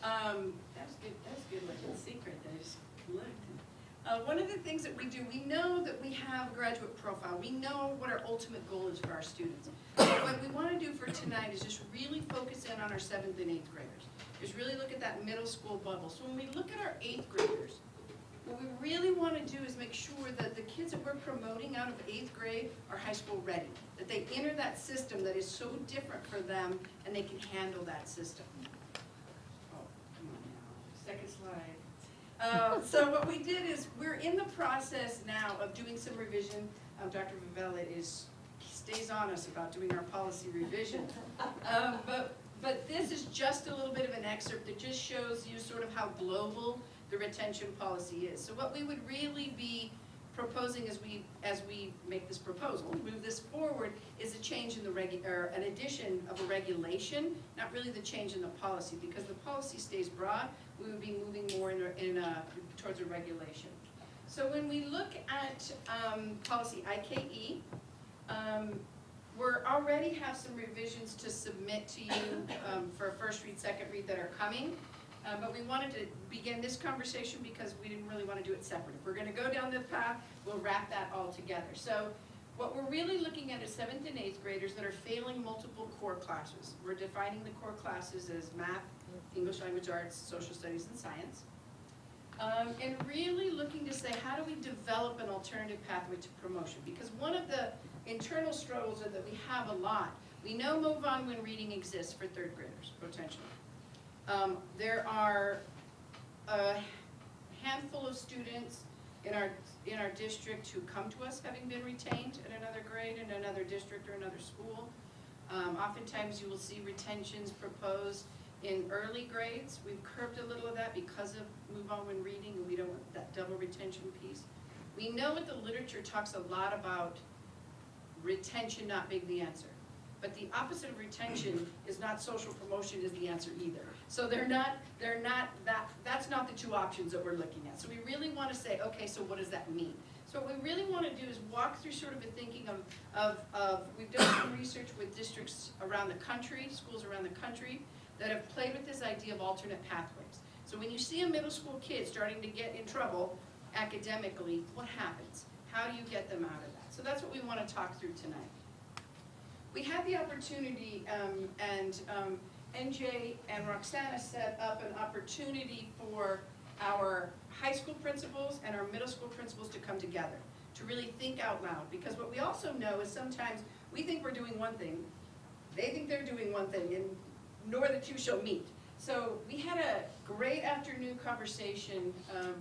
That's good, like a secret that I just looked. One of the things that we do, we know that we have a graduate profile. We know what our ultimate goal is for our students. So what we want to do for tonight is just really focus in on our 7th and 8th graders. Just really look at that middle school bubble. So when we look at our 8th graders, what we really want to do is make sure that the kids that we're promoting out of 8th grade are high school ready. That they enter that system that is so different for them and they can handle that system. Oh, come on now. Second slide. So what we did is, we're in the process now of doing some revision. Dr. Vivella stays on us about doing our policy revision. But this is just a little bit of an excerpt that just shows you sort of how global the retention policy is. So what we would really be proposing as we make this proposal, move this forward, is a change in an addition of a regulation, not really the change in the policy, because the policy stays broad. We would be moving more towards a regulation. So when we look at policy IKE, we already have some revisions to submit to you for a first read, second read that are coming. But we wanted to begin this conversation because we didn't really want to do it separate. If we're going to go down this path, we'll wrap that all together. So what we're really looking at is 7th and 8th graders that are failing multiple core classes. We're defining the core classes as math, English language arts, social studies, and science. And really looking to say, how do we develop an alternative pathway to promotion? Because one of the internal struggles are that we have a lot. We know move on when reading exists for third graders, potentially. There are a handful of students in our district who come to us having been retained at another grade in another district or another school. Oftentimes you will see retentions proposed in early grades. We've curbed a little of that because of move on when reading, and we don't want that double retention piece. We know that the literature talks a lot about retention not being the answer. But the opposite of retention is not social promotion is the answer either. So that's not the two options that we're looking at. So we really want to say, okay, so what does that mean? So what we really want to do is walk through sort of a thinking of we've done some research with districts around the country, schools around the country, that have played with this idea of alternate pathways. So when you see a middle school kid starting to get in trouble academically, what happens? How do you get them out of that? So that's what we want to talk through tonight. We had the opportunity, NJ and Roxana set up an opportunity for our high school principals and our middle school principals to come together, to really think out loud. Because what we also know is sometimes we think we're doing one thing, they think they're doing one thing, and nor the two shall meet. So we had a great afternoon conversation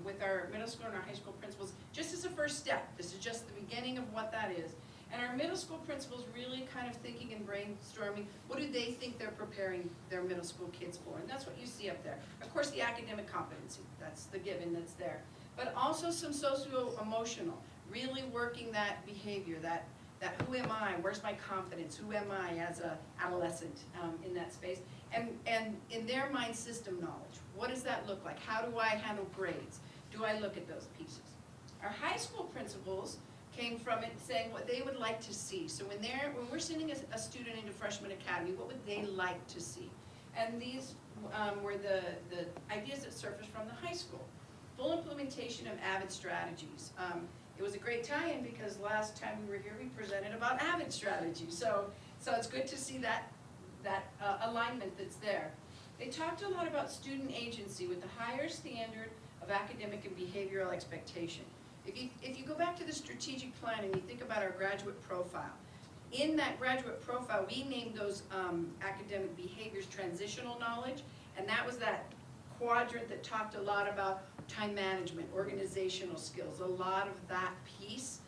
with our middle school and our high school principals, just as a first step. This is just the beginning of what that is. And our middle school principals really kind of thinking and brainstorming, what do they think they're preparing their middle school kids for? And that's what you see up there. Of course, the academic competency, that's the given that's there. But also some socio-emotional, really working that behavior, that who am I, where's my confidence, who am I as an adolescent in that space? And in their mind system knowledge, what does that look like? How do I handle grades? Do I look at those pieces? Our high school principals came from it saying what they would like to see. So when we're sending a student into freshman academy, what would they like to see? And these were the ideas that surfaced from the high school. Full implementation of AVID strategies. It was a great tie-in because last time we were here, we presented about AVID strategies. So it's good to see that alignment that's there. They talked a lot about student agency with the higher standard of academic and behavioral expectation. If you go back to the strategic plan and you think about our graduate profile, in that graduate profile, we named those academic behaviors transitional knowledge, and that was that quadrant that talked a lot about time management, organizational skills, a lot of that piece.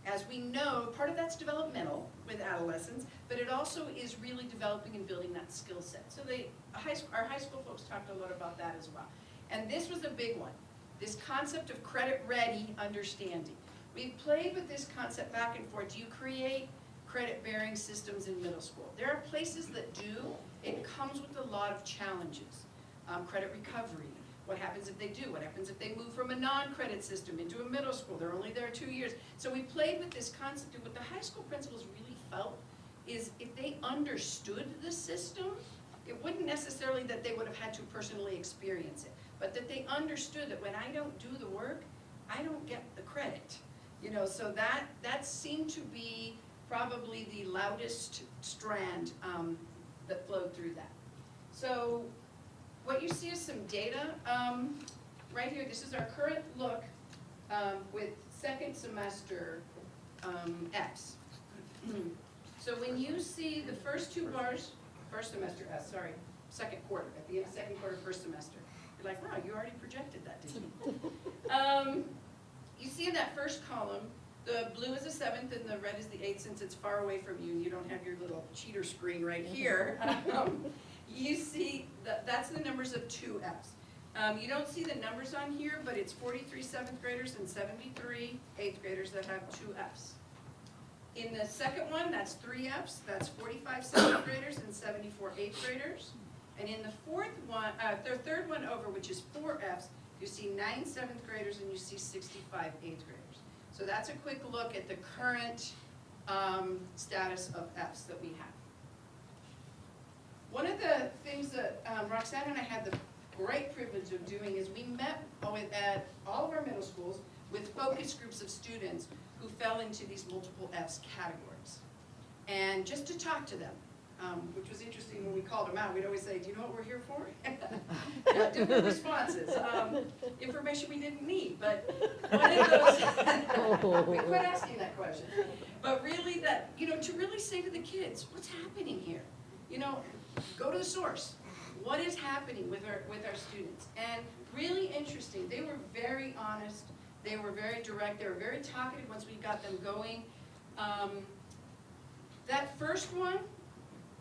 As we know, part of that's developmental with adolescents, but it also is really developing and building that skill set. So our high school folks talked a lot about that as well. And this was a big one. This concept of credit-ready understanding. We've played with this concept back and forth. Do you create credit-bearing systems in middle school? There are places that do. It comes with a lot of challenges. Credit recovery. What happens if they do? What happens if they move from a non-credit system into a middle school? They're only there 2 years. So we played with this concept, and what the high school principals really felt is if they understood the system, it wouldn't necessarily that they would have had to personally experience it, but that they understood that when I don't do the work, I don't get the credit. You know, so that seemed to be probably the loudest strand that flowed through that. So what you see is some data right here. This is our current look with second semester Fs. So when you see the first two bars, first semester S, sorry, second quarter, at the end of second quarter, first semester. You're like, wow, you already projected that, didn't you? You see in that first column, the blue is the 7th and the red is the 8th, since it's far away from you and you don't have your little cheater screen right here. You see that's the numbers of 2 Fs. You don't see the numbers on here, but it's 43 7th graders and 73 8th graders that have 2 Fs. In the second one, that's 3 Fs. That's 45 7th graders and 74 8th graders. And in the the third one over, which is 4 Fs, you see 9 7th graders and you see 65 8th graders. So that's a quick look at the current status of Fs that we have. One of the things that Roxanne and I had the great privilege of doing is we met at all of our middle schools with focus groups of students who fell into these multiple Fs categories. And just to talk to them which was interesting when we called them out. We'd always say, do you know what we're here for? Got different responses. Information we didn't need, but one of those, we quit asking that question. But really that, you know, to really say to the kids, what's happening here? You know, go to the source. What is happening with our students? And really interesting, they were very honest, they were very direct, they were very talkative once we got them going. That first one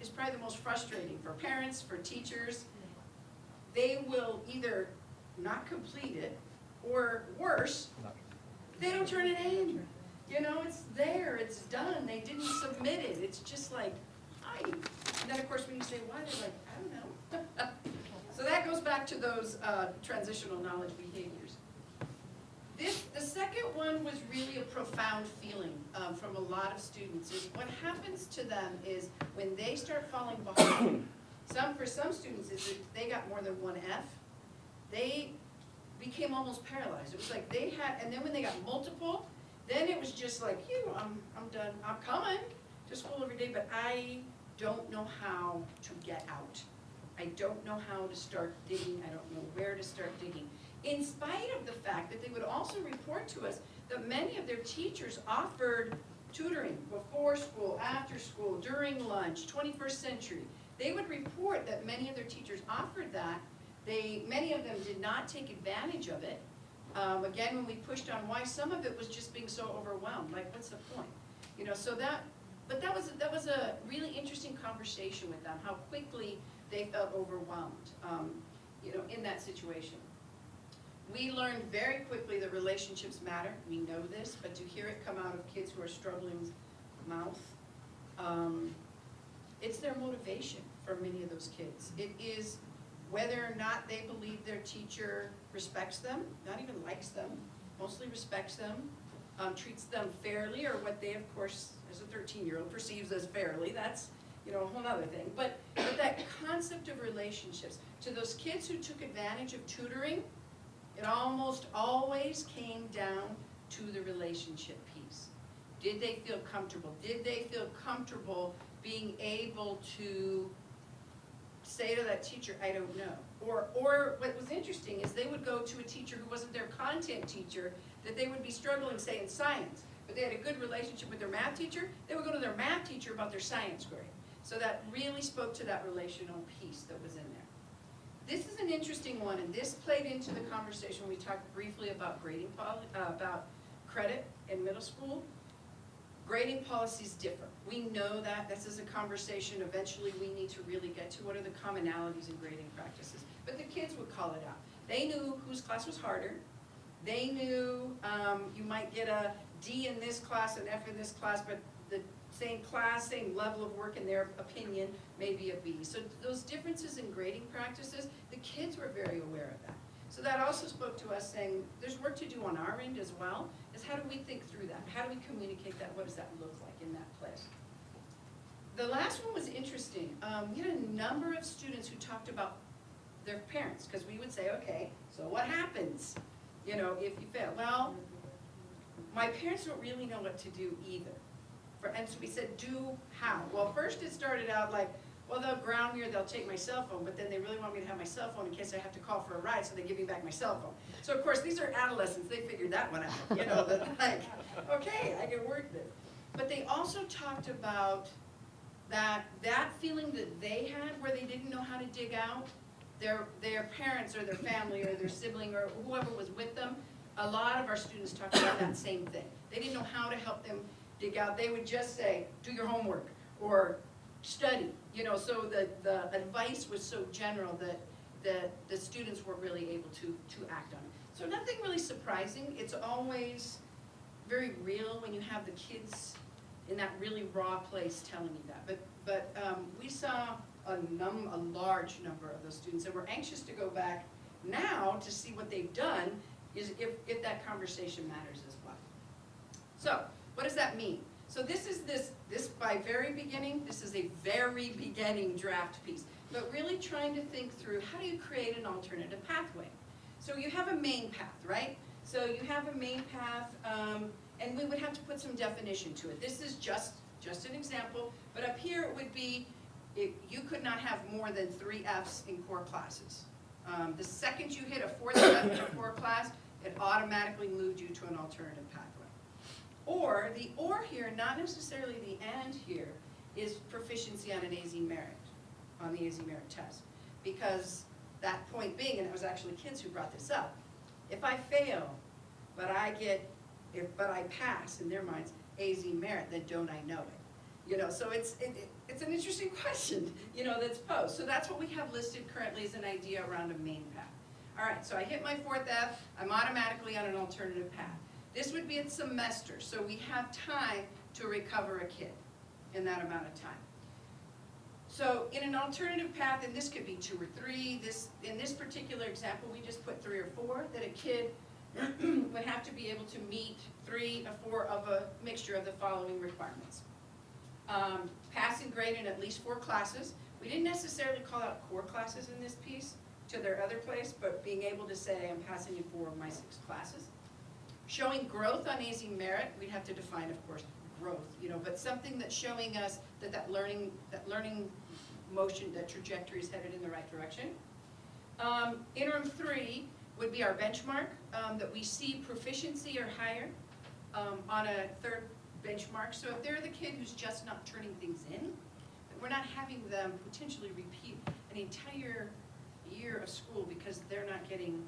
is probably the most frustrating for parents, for teachers. They will either not complete it, or worse, they don't turn it in. You know, it's there, it's done, they didn't submit it, it's just like, hi. And then of course when you say why, they're like, I don't know. So that goes back to those transitional knowledge behaviors. The second one was really a profound feeling from a lot of students. Is what happens to them is when they start falling behind, for some students is that they got more than one F, they became almost paralyzed. It was like they had, and then when they got multiple, then it was just like, I'm done, I'm coming to school every day, but I don't know how to get out. I don't know how to start digging, I don't know where to start digging. In spite of the fact that they would also report to us that many of their teachers offered tutoring before school, after school, during lunch, 21st century. They would report that many of their teachers offered that. Many of them did not take advantage of it. Again, when we pushed on why, some of it was just being so overwhelmed, like what's the point? You know, so but that was a really interesting conversation with them, how quickly they felt overwhelmed, you know, in that situation. We learned very quickly that relationships matter. We know this, but to hear it come out of kids who are struggling with mouth, it's their motivation for many of those kids. It is whether or not they believe their teacher respects them, not even likes them, mostly respects them, treats them fairly, or what they, of course, as a 13-year-old perceives as fairly. That's, you know, a whole other thing. But that concept of relationships, to those kids who took advantage of tutoring, it almost always came down to the relationship piece. Did they feel comfortable? Did they feel comfortable being able to say to that teacher, I don't know? Or what was interesting is they would go to a teacher who wasn't their content teacher, that they would be struggling, say, in science, but they had a good relationship with their math teacher, they would go to their math teacher about their science grade. So that really spoke to that relational piece that was in there. This is an interesting one, and this played into the conversation. We talked briefly about grading about credit in middle school. Grading policies differ. We know that. This is a conversation eventually we need to really get to. What are the commonalities in grading practices? But the kids would call it out. They knew whose class was harder. They knew you might get a D in this class, an F in this class, but the same class, same level of work in their opinion, maybe a B. So those differences in grading practices, the kids were very aware of that. So that also spoke to us saying, there's work to do on our end as well, is how do we think through that? How do we communicate that? What does that look like in that place? The last one was interesting. We had a number of students who talked about their parents, because we would say, okay, so what happens, you know, if you fail? Well, my parents don't really know what to do either. And so we said, do how? Well, first it started out like, well, they'll ground me or they'll take my cell phone, but then they really want me to have my cell phone in case I have to call for a ride, so they give me back my cell phone. So of course, these are adolescents, they figured that one out, you know, that like, okay, I can work this. But they also talked about that feeling that they had where they didn't know how to dig out, their parents or their family or their sibling or whoever was with them, a lot of our students talked about that same thing. They didn't know how to help them dig out. They would just say, do your homework or study, you know, so the advice was so general that the students weren't really able to act on it. So nothing really surprising. It's always very real when you have the kids in that really raw place telling you that. But we saw a large number of those students, and we're anxious to go back now to see what they've done, is if that conversation matters as well. So what does that mean? So this is this by very beginning, this is a very beginning draft piece, but really trying to think through how do you create an alternative pathway. So you have a main path, right? So you have a main path, and we would have to put some definition to it. This is just an example, but up here it would be you could not have more than 3 Fs in core classes. The second you hit a 4th F in a core class, it automatically moved you to an alternative pathway. Or, the or here, not necessarily the and here, is proficiency on an AZ merit, on the AZ merit test. Because that point being, and it was actually kids who brought this up, if I fail, but I pass, in their minds, AZ merit, then don't I know it? You know, so it's an interesting question, you know, that's posed. So that's what we have listed currently as an idea around a main path. All right, so I hit my 4th F, I'm automatically on an alternative path. This would be a semester, so we have time to recover a kid in that amount of time. So in an alternative path, and this could be 2 or 3, in this particular example, we just put 3 or 4, that a kid would have to be able to meet 3 or 4 of a mixture of the following requirements. Passing grade in at least 4 classes. We didn't necessarily call out core classes in this piece to their other place, but being able to say I'm passing in 4 of my 6 classes. Showing growth on AZ merit, we'd have to define, of course, growth, you know, but something that's showing us that learning motion, that trajectory is headed in the right direction. Interim 3 would be our benchmark, that we see proficiency or higher on a 3rd benchmark. So if they're the kid who's just not turning things in, we're not having them potentially repeat an entire year of school because they're not getting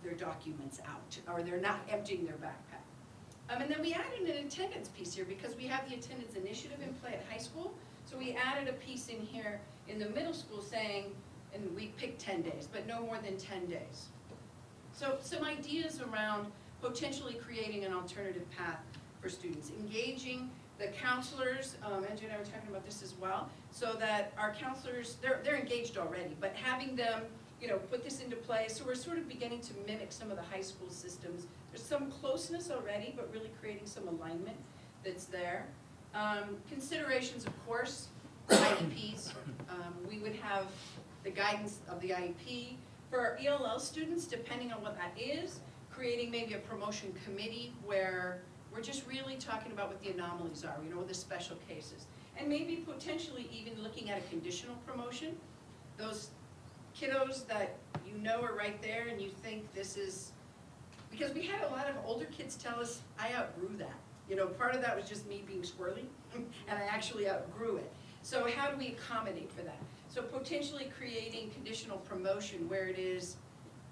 their documents out, or they're not emptying their backpack. And then we added an attendance piece here because we have the attendance initiative in play at high school. So we added a piece in here in the middle school saying, and we picked 10 days, but no more than 10 days. So some ideas around potentially creating an alternative path for students, engaging the counselors, Andrew and I were talking about this as well, so that our counselors, they're engaged already, but having them, you know, put this into play. So we're sort of beginning to mimic some of the high school systems. There's some closeness already, but really creating some alignment that's there. Considerations, of course, IEPs. We would have the guidance of the IEP. For our ELL students, depending on what that is, creating maybe a promotion committee where we're just really talking about what the anomalies are, you know, the special cases. And maybe potentially even looking at a conditional promotion. Those kiddos that you know are right there and you think this is, because we had a lot of older kids tell us, I outgrew that. You know, part of that was just me being squirrely, and I actually outgrew it. So how do we accommodate for that? So potentially creating conditional promotion where it is,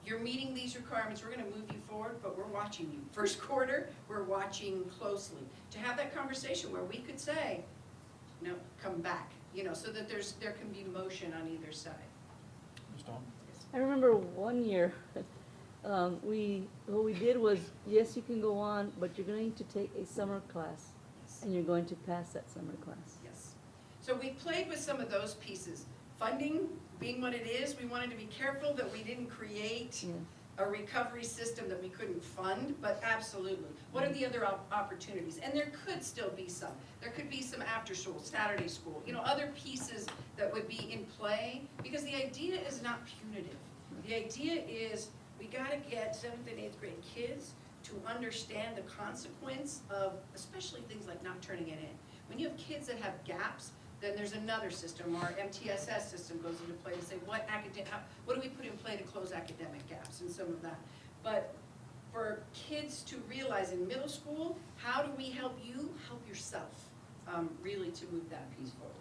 you're meeting these requirements, we're gonna move you forward, but we're watching you. First quarter, we're watching closely. To have that conversation where we could say, no, come back, you know, so that there can be motion on either side. I remember one year, what we did was, yes, you can go on, but you're going to take a summer class, Yes. and you're going to pass that summer class. Yes. So we played with some of those pieces. Funding being what it is, we wanted to be careful that we didn't create Yeah. a recovery system that we couldn't fund, but absolutely. What are the other opportunities? And there could still be some. There could be some after school, Saturday school, you know, other pieces that would be in play, because the idea is not punitive. The idea is we gotta get 7th and 8th grade kids to understand the consequence of, especially things like not turning it in. When you have kids that have gaps, then there's another system, our MTSS system goes into play to say what do we put in play to close academic gaps and some of that. But for kids to realize in middle school, how do we help you help yourself, really to move that piece forward.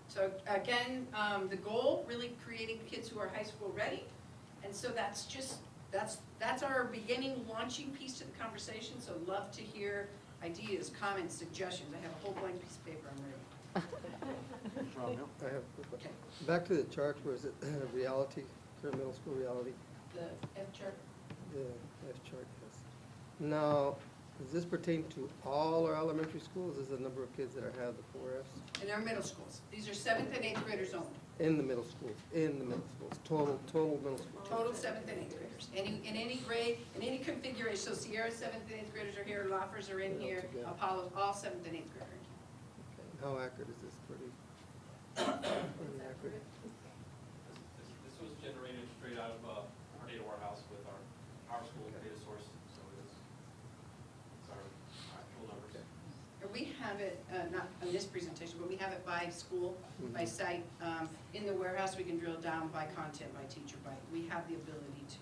So again, the goal, really creating kids who are high school ready. And so that's just, that's our beginning launching piece to the conversation. So love to hear ideas, comments, suggestions. I have a whole blank piece of paper, I'm ready. I have, Okay. back to the chart, where is it, reality, current middle school reality, The F chart. the F chart, yes. Now, does this pertain to all our elementary schools? Is the number of kids that have the 4 Fs? In our middle schools. These are 7th and 8th graders only. In the middle schools, total middle school. Total 7th and 8th graders. In any grade, in any configuration. So Sierra 7th and 8th graders are here, Loffers are in here, Together. Apollo's, all 7th and 8th graders. Okay, how accurate is this? Pretty inaccurate. This was generated straight out of our data warehouse with our school data source, so it's our actual numbers. And we have it, not on this presentation, but we have it by school, by site. In the warehouse, we can drill down by content, by teacher, we have the ability to,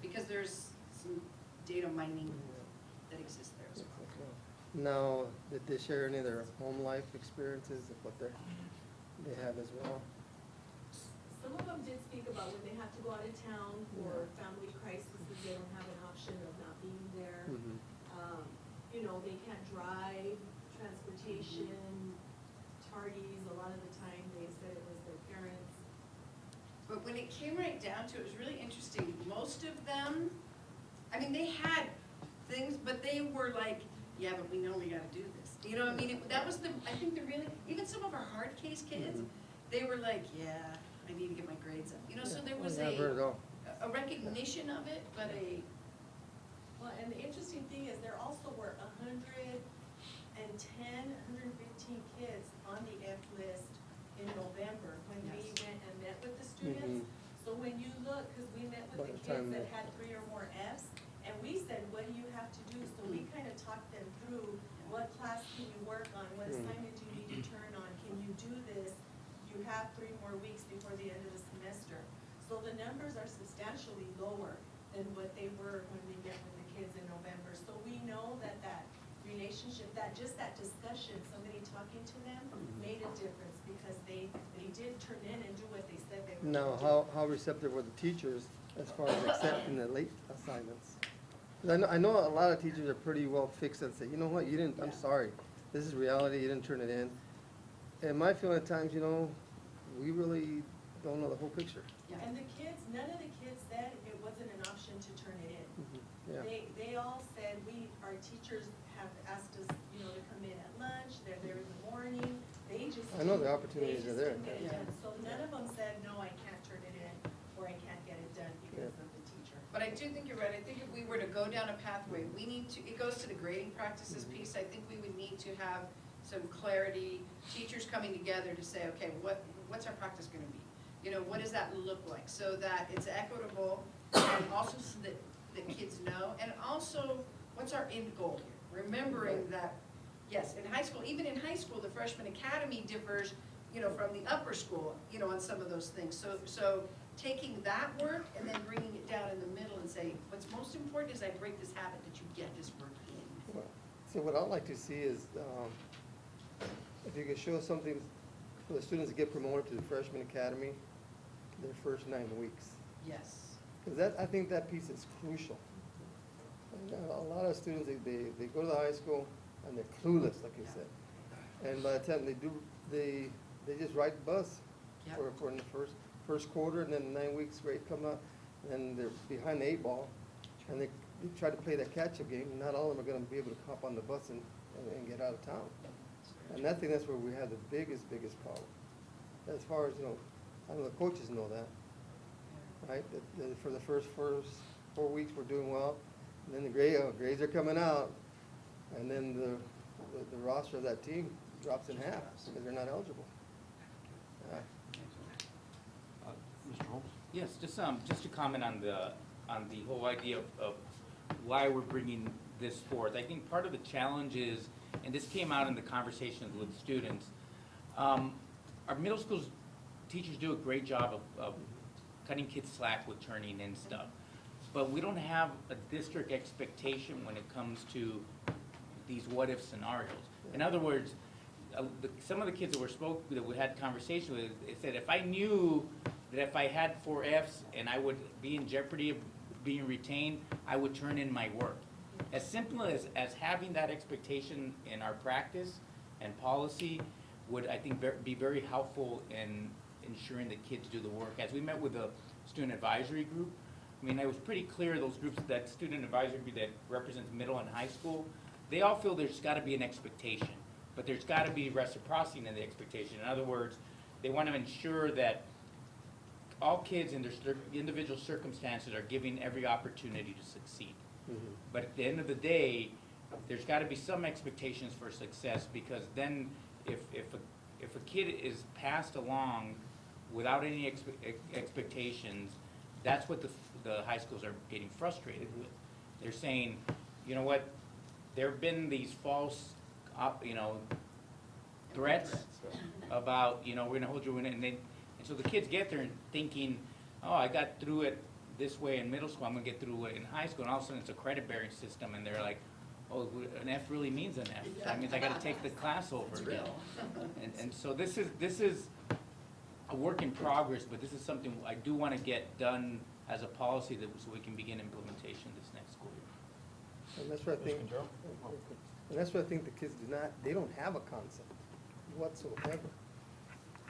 because there's some data mining that exists there as well. Now, did they share any of their home life experiences of what they have as well? Some of them did speak about when they have to go out of town for family crises, they don't have an option of not being there. You know, they can't drive, transportation, tardies, a lot of the time they said it was their parents. But when it came right down to it, it was really interesting. Most of them, I mean, they had things, but they were like, yeah, but we know we gotta do this. You know what I mean? That was I think the really, even some of our hard case kids, they were like, yeah, I need to get my grades up. You know, so there was I've heard it all. a recognition of it, but Well, and the interesting thing is there also were 115 kids on the F list in November when we went and met with the students. So when you look, because we met with the kids that had 3 or more Fs, and we said, what do you have to do? So we kind of talked them through, what class can you work on? What assignment do you need to turn on? Can you do this? You have 3 more weeks before the end of the semester. So the numbers are substantially lower than what they were when we met with the kids in November. So we know that that relationship, that just that discussion, somebody talking to them, made a difference because they did turn in and do what they said they were Now, going to do. how receptive were the teachers as far as accepting the late assignments? 'Cause I know a lot of teachers are pretty well fixed and say, you know what, you didn't, I'm sorry, this is reality, you didn't turn it in. And my feeling at times, you know, we really don't know the whole picture. And the kids, none of the kids said it wasn't an option to turn it in. Yeah. They all said, our teachers have asked us, you know, to come in at lunch, they're there in the morning, they just. I know the opportunities are there. They just didn't get it done. So none of them said, no, I can't turn it in, or I can't get it done because of the teacher. But I do think you're right. I think if we were to go down a pathway, we need to, it goes to the grading practices piece. I think we would need to have some clarity, teachers coming together to say, okay, what's our practice gonna be? You know, what does that look like? So that it's equitable and also so that the kids know. And also, what's our end goal here? Remembering that, yes, in high school, even in high school, the freshman academy differs, you know, from the upper school, you know, on some of those things. So taking that work and then bringing it down in the middle and say, what's most important is I break this habit that you get this work in. Well, so what I'd like to see is, if you could show something for the students to get promoted to the freshman academy, their first 9 weeks. Yes. Because I think that piece is crucial. And a lot of students, they go to the high school and they're clueless, like you said. And by the time they do, they just ride the bus for in the first quarter, and then 9 weeks grade come up, and then they're behind the 8 ball, and they try to play that catch-up game. Not all of them are going to be able to hop on the bus and get out of town. And I think that's where we have the biggest problem. As far as, you know, I know the coaches know that, right? That for the first 4 weeks, we're doing well, and then the grades are coming out, and then the roster of that team drops in half because they're not eligible. Mr. Holmes? Yes, just to comment on the whole idea of why we're bringing this forth. I think part of the challenge is, and this came out in the conversations with students, our middle school teachers do a great job of cutting kids slack with turning in stuff. But we don't have a district expectation when it comes to these what-if scenarios. In other words, some of the kids that we had conversation with, they said, if I knew that if I had 4 Fs and I would be in jeopardy of being retained, I would turn in my work. As simple as having that expectation in our practice and policy would, I think, be very helpful in ensuring that kids do the work. As we met with the student advisory group, I mean, it was pretty clear those groups, that student advisory group that represents middle and high school, they all feel there's gotta be an expectation, but there's gotta be reciprocity in the expectation. In other words, they wanna ensure that all kids in their individual circumstances are given every opportunity to succeed. But at the end of the day, there's gotta be some expectations for success, because then if a kid is passed along without any expectations, that's what the high schools are getting frustrated with. They're saying, you know what, there have been these false you know, threats about, you know, we're gonna hold you in, and so the kids get there and thinking, oh, I got through it this way in middle school, I'm gonna get through it in high school, and all of a sudden it's a credit bearing system, and they're like, oh, an F really means an F, that means I gotta take the class over again. And so this is a work in progress, but this is something I do wanna get done as a policy so we can begin implementation this next school year. And that's what I think, and that's what I think the kids they don't have a concept whatsoever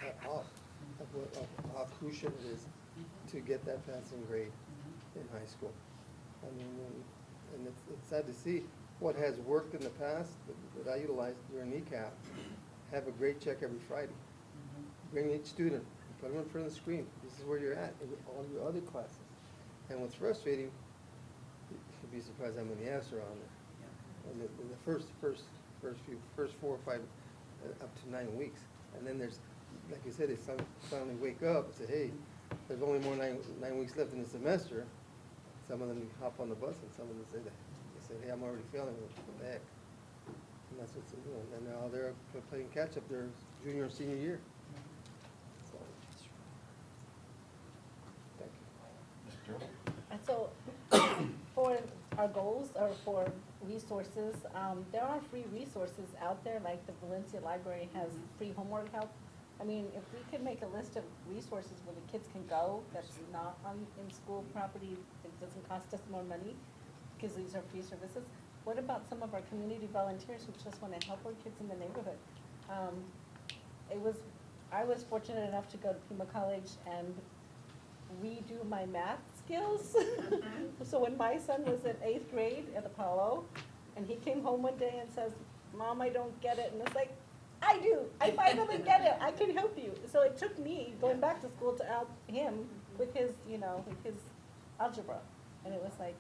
at all of how crucial it is to get that passing grade in high school. I mean, and it's sad to see what has worked in the past that I utilized during ECAP, have a grade check every Friday. Bring each student, put them in front of the screen, this is where you're at in all your other classes. And what's frustrating, you'd be surprised how many Fs are on there. And in the first 4 or 5, up to 9 weeks. And then there's, like you said, they finally wake up and say, hey, there's only more 9 weeks left in the semester. Some of them hop on the bus and some of them say, hey, I'm already failing, what the heck? And that's what's, you know, and now they're playing catch up their junior and senior year. So, thank you. And so, for our goals or for resources, there are free resources out there, like the Valencia Library has free homework help. I mean, if we could make a list of resources where the kids can go, that's not in school property, it doesn't cost us more money, because these are free services. What about some of our community volunteers who just want to help our kids in the neighborhood? I was fortunate enough to go to Pima College and redo my math skills. So when my son was in 8th grade at Apollo, and he came home one day and says, Mom, I don't get it. And it's like, I do, I finally get it, I can help you. So it took me going back to school to help him with his, you know, with his algebra. And it was like,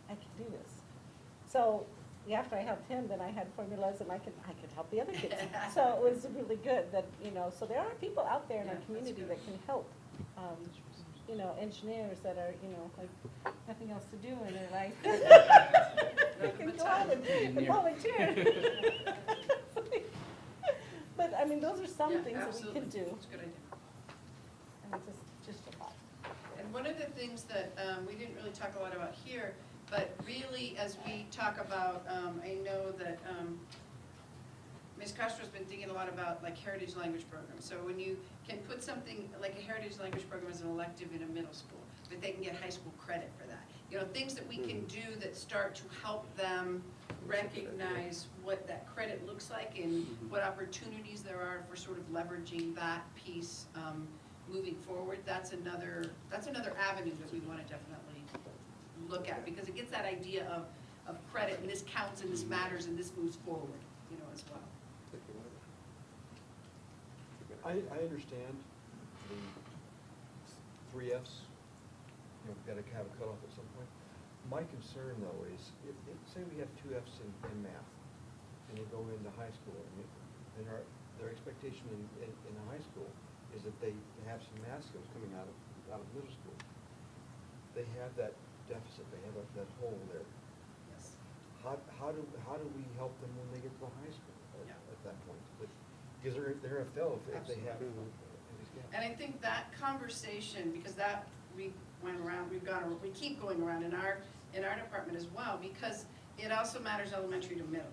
I can do this. So after I helped him, then I had formulas and I could help the other kids. So it was really good that, you know, so there are people out there in our community that can help. You know, engineers that are, you know, like nothing else to do in their life. They can go out and volunteer. But I mean, those are some things that we can do. It's a good idea. And it's just a lot. And one of the things that we didn't really talk a lot about here, but really as we talk about, I know that Ms. Castro's been thinking a lot about like heritage language programs. So when you can put something like a heritage language program as an elective in a middle school, but they can get high school credit for that. You know, things that we can do that start to help them recognize what that credit looks like and what opportunities there are for sort of leveraging that piece moving forward. That's another avenue that we want to definitely look at, because it gets that idea of credit, and this counts and this matters and this moves forward, you know, as well. I understand the 3 Fs, you know, gotta have a cutoff at some point. My concern though is, say we have 2 Fs in math, and they go into high school, and their expectation in high school is that they have some math skills coming out of middle school. They have that deficit, they have that hole there. Yes. How do we help them when they get to the high school at that point? Because they're a fail if they have these gaps. And I think that conversation, because that we went around, we keep going around in our department as well, because it also matters elementary to middle.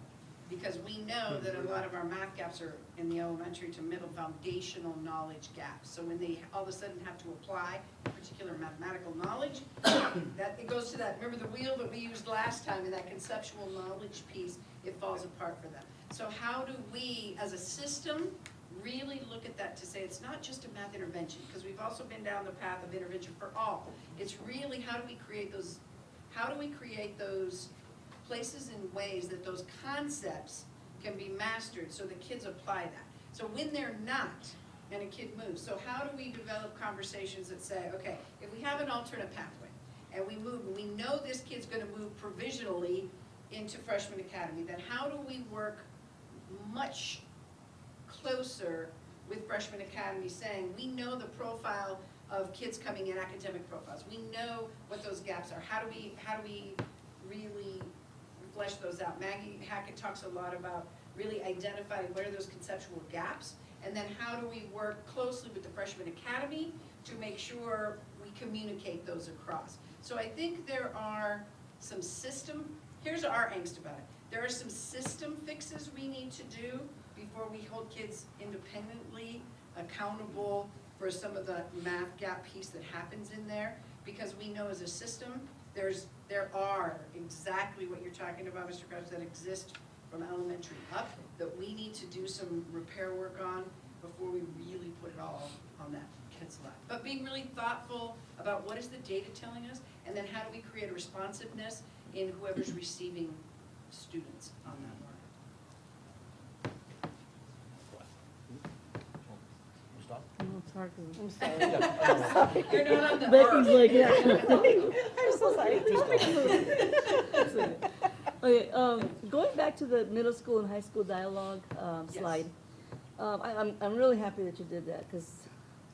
Because we know that a lot of our math gaps are in the elementary to middle foundational knowledge gaps. So when they all of a sudden have to apply particular mathematical knowledge, that it goes to that, remember the wheel that we used last time in that conceptual knowledge piece, it falls apart for them. So how do we, as a system, really look at that to say it's not just a math intervention, because we've also been down the path of intervention for all. It's really how do we create those places and ways that those concepts can be mastered so the kids apply that. So when they're not, and a kid moves, so how do we develop conversations that say, okay, if we have an alternate pathway, and we move, and we know this kid's gonna move provisionally into freshman academy, then how do we work much closer with freshman academy, saying we know the profile of kids coming in, academic profiles, we know what those gaps are, how do we really flesh those out? Maggie Hackett talks a lot about really identifying what are those conceptual gaps, and then how do we work closely with the freshman academy to make sure we communicate those across. So I think there are some here's our angst about it. There are some system fixes we need to do before we hold kids independently accountable for some of the math gap piece that happens in there, because we know as a system, there are exactly what you're talking about, Mr. Crouch, that exist from elementary up, that we need to do some repair work on before we really put it all on that kid's lap. But being really thoughtful about what is the data telling us, and then how do we create a responsiveness in whoever's receiving students on that learning. No, it's hard to- I'm sorry. You're not on the Becky's like, yeah. I'm so sorry. Okay, going back to the middle school and high school dialogue, Yes. slide. I'm really happy that you did that, because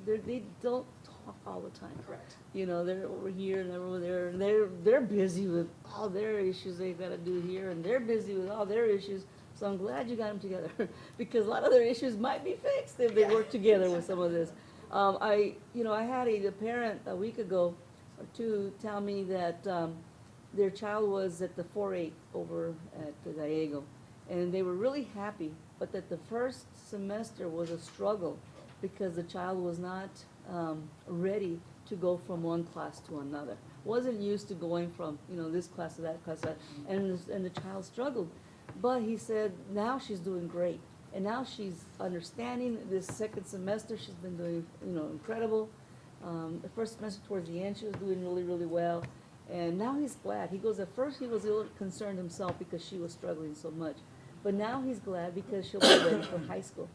they don't talk all the time. Correct. You know, they're over here and they're over there, and they're busy with all their issues they've gotta do here, and they're busy with all their issues. So I'm glad you got them together, because a lot of their issues might be fixed if they work together with some of this. I had a parent a week ago or two tell me that, their child was at the 4-H over at the Gallego, and they were really happy, but that the first semester was a struggle because the child was not ready to go from one class to another. Wasn't used to going from, this class to that class, and the child struggled. But he said now she's doing great, and now she's understanding. This second semester she's been doing, incredible. The first semester towards the end she was doing really, really well. And now he's glad. He goes, at first he was a little concerned himself because she was struggling so much. But now he's glad because she'll be ready for high school.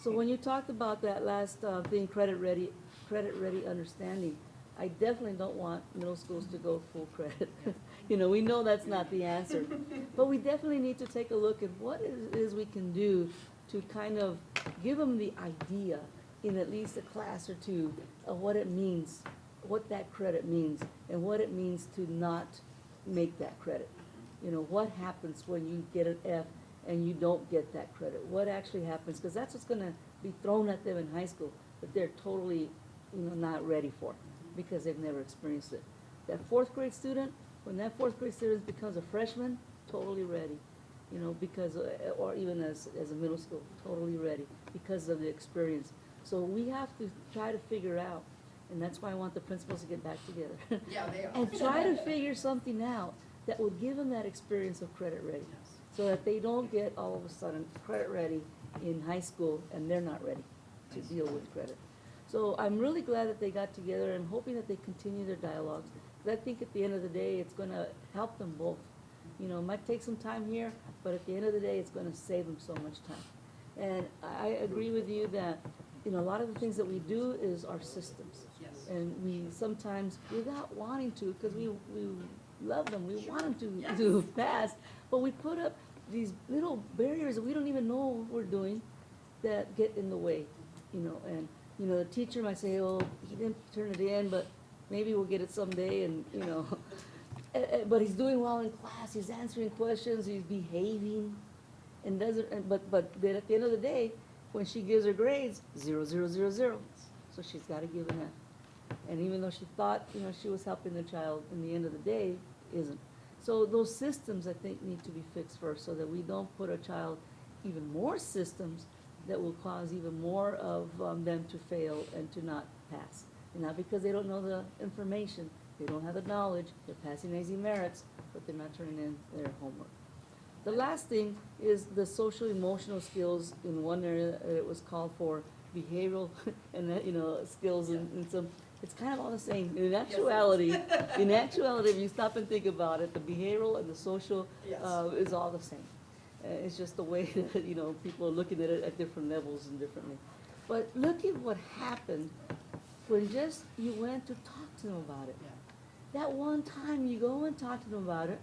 So when you talked about that last thing, credit ready understanding, I definitely don't want middle schools to go full credit. We know that's not the answer. But we definitely need to take a look at what it is we can do to kind of give them the idea in at least a class or two of what it means, what that credit means, and what it means to not make that credit. What happens when you get an F and you don't get that credit? What actually happens? Because that's what's gonna be thrown at them in high school that they're totally, not ready for, because they've never experienced it. That fourth grade student, when that fourth grade student becomes a freshman, totally ready, because, or even as a middle school, totally ready because of the experience. So we have to try to figure out, and that's why I want the principals to get back together. Yeah, they are. And try to figure something out that will give them that experience of credit ready, so that they don't get all of a sudden credit ready in high school and they're not ready to deal with credit. So I'm really glad that they got together and hoping that they continue their dialogues. Because I think at the end of the day, it's gonna help them both. It might take some time here, but at the end of the day, it's gonna save them so much time. And I agree with you that, a lot of the things that we do is our systems. Yes. And we sometimes, without wanting to, because we love them, we want them to do fast, but we put up these little barriers that we don't even know we're doing that get in the way, and, the teacher might say, oh, he didn't turn it in, but maybe we'll get it someday, and, but he's doing well in class, he's answering questions, he's behaving, and but then at the end of the day, when she gives her grades, 0, 0, 0, 0. So she's gotta give an F. And even though she thought, she was helping the child, in the end of the day, isn't. So those systems, I think, need to be fixed first, so that we don't put a child even more systems that will cause even more of them to fail and to not pass. And not because they don't know the information, they don't have the knowledge, they're passing AZ merits, but they're not turning in their homework. The last thing is the social emotional skills. In one area, it was called for behavioral and skills and some. It's kind of all the same. In actuality, if you stop and think about it, the behavioral and the social is all the same. It's just the way that people are looking at it at different levels and differently. But look at what happened when just you went to talk to them about it. That one time you go and talk to them about it,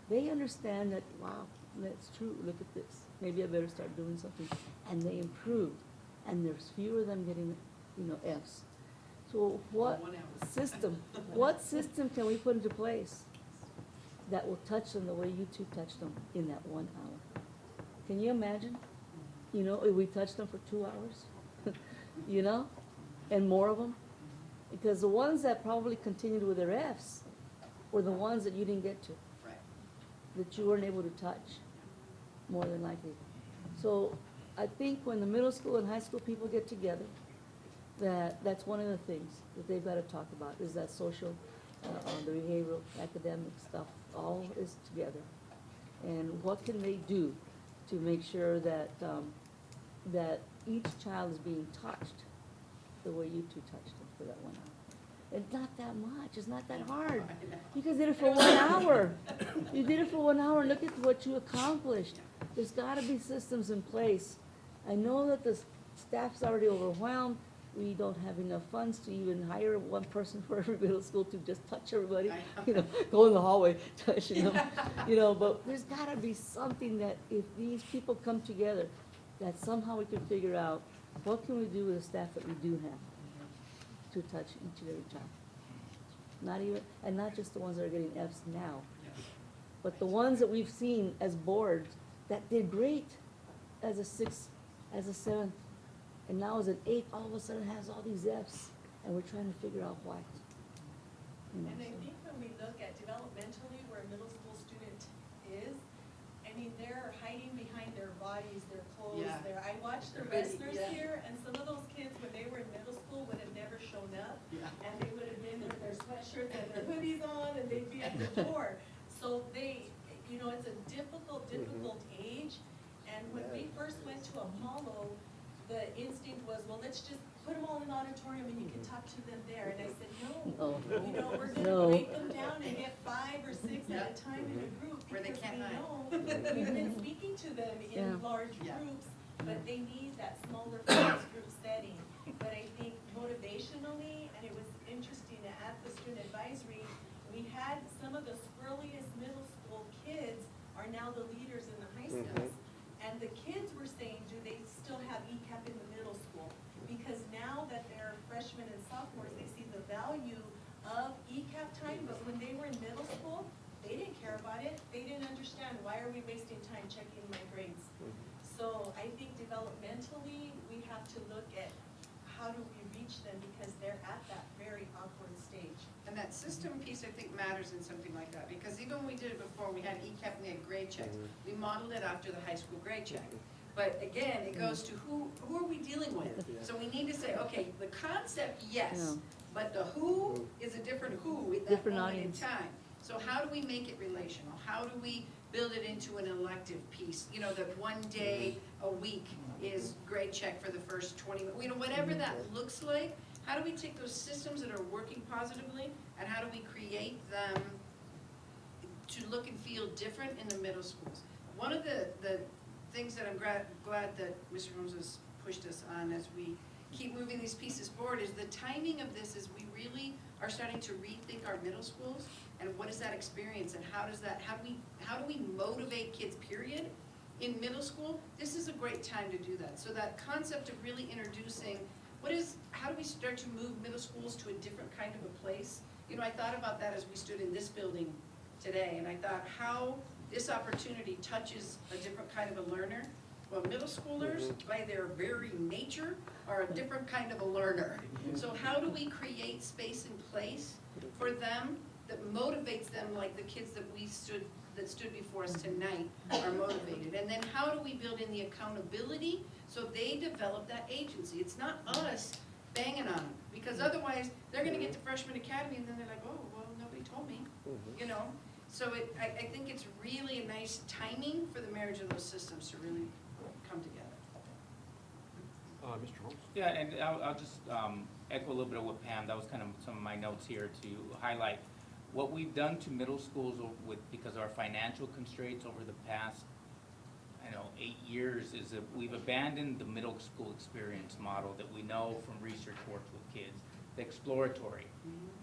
they understand that, wow, that's true, look at this. Maybe I better start doing something. And they improved. And there's fewer of them getting, Fs. So what system can we put into place that will touch them the way you two touched them in that 1 hour? Can you imagine? You know, if we touched them for 2 hours, you know, and more of them? Because the ones that probably continued with their Fs were the ones that you didn't get to, Right. that you weren't able to touch, more than likely. So I think when the middle school and high school people get together, that's one of the things that they've got to talk about, is that social, the behavioral, academic stuff, all is together. And what can they do to make sure that, that each child is being touched the way you two touched them for that 1 hour? It's not that much, it's not that hard. You guys did it for 1 hour. You did it for 1 hour, and look at what you accomplished. There's gotta be systems in place. I know that the staff's already overwhelmed. We don't have enough funds to even hire one person for every middle school to just touch everybody. You know, go in the hallway touching them, you know, but there's gotta be something that if these people come together, that somehow we can figure out, what can we do with the staff that we do have to touch each and every child? Not even, and not just the ones that are getting Fs now, but the ones that we've seen as boards that did great as a 6th, as a 7th, and now as an 8th, all of a sudden has all these Fs, and we're trying to figure out why. You know, And I so. think when we look at developmentally where a middle school student is, I mean, they're hiding behind their bodies, their clothes, Yeah. I watched the They're busy, wrestlers yeah. here, and some of those kids, when they were in middle school, would have never shown up. Yeah. And they would have been with their sweatshirts and their hoodies on, and they'd be at the door. So they, you know, it's a difficult age. And when we first went to Apollo, the instinct was, well, let's just put them all in the auditorium and you can talk to them there. And I said, no, Oh. you know, we're No. gonna break them down and get 5 or 6 at a time in a group. Where they Because can't we hide. know, we've been speaking to them Yeah. in large Yeah. groups, but they need that smaller focus group setting. But I think motivationally, and it was interesting at the student advisory, we had some of the squirreliest middle school kids are now the leaders in the high schools. And the kids were saying, do they still have ECAP in the middle school? Because now that they're freshmen and sophomores, they see the value of ECAP time, but when they were in middle school, they didn't care about it. They didn't understand, why are we wasting time checking my grades? So I think developmentally, we have to look at how do we reach them, because they're at that very awkward stage. And that system piece, I think, matters in something like that, because even when we did it before, we had ECAP and we had grade checks. We modeled it after the high school grade check. But again, it goes to who are we dealing with? So we need to say, okay, the concept, yes, Yeah. but the who is a different who at that Different moment in audience. time. So how do we make it relational? How do we build it into an elective piece? You know, that one day a week is grade check for the first 20, you know, whatever that looks like. How do we take those systems that are working positively, and how do we create them to look and feel different in the middle schools? One of the things that I'm glad that Mr. Holmes has pushed us on as we keep moving these pieces forward is the timing of this is we really are starting to rethink our middle schools and what is that experience and how do we motivate kids, period, in middle school. This is a great time to do that. So that concept of really introducing how do we start to move middle schools to a different kind of a place? You know, I thought about that as we stood in this building today, and I thought how this opportunity touches a different kind of a learner. Well, middle schoolers, by their very nature, are a different kind of a learner. So how do we create space and place for them that motivates them like the kids that stood before us tonight are motivated? And then how do we build in the accountability so they develop that agency? It's not us banging on them, because otherwise they're gonna get to freshman academy and then they're like, oh, well, nobody told me, you know? So I think it's really a nice timing for the marriage of those systems to really come together. Mr. Holmes? Yeah, and I'll just echo a little bit of what Pam, that was kind of some of my notes here to highlight. What we've done to middle schools because of our financial constraints over the past, 8 years, is that we've abandoned the middle school experience model that we know from research works with kids, the exploratory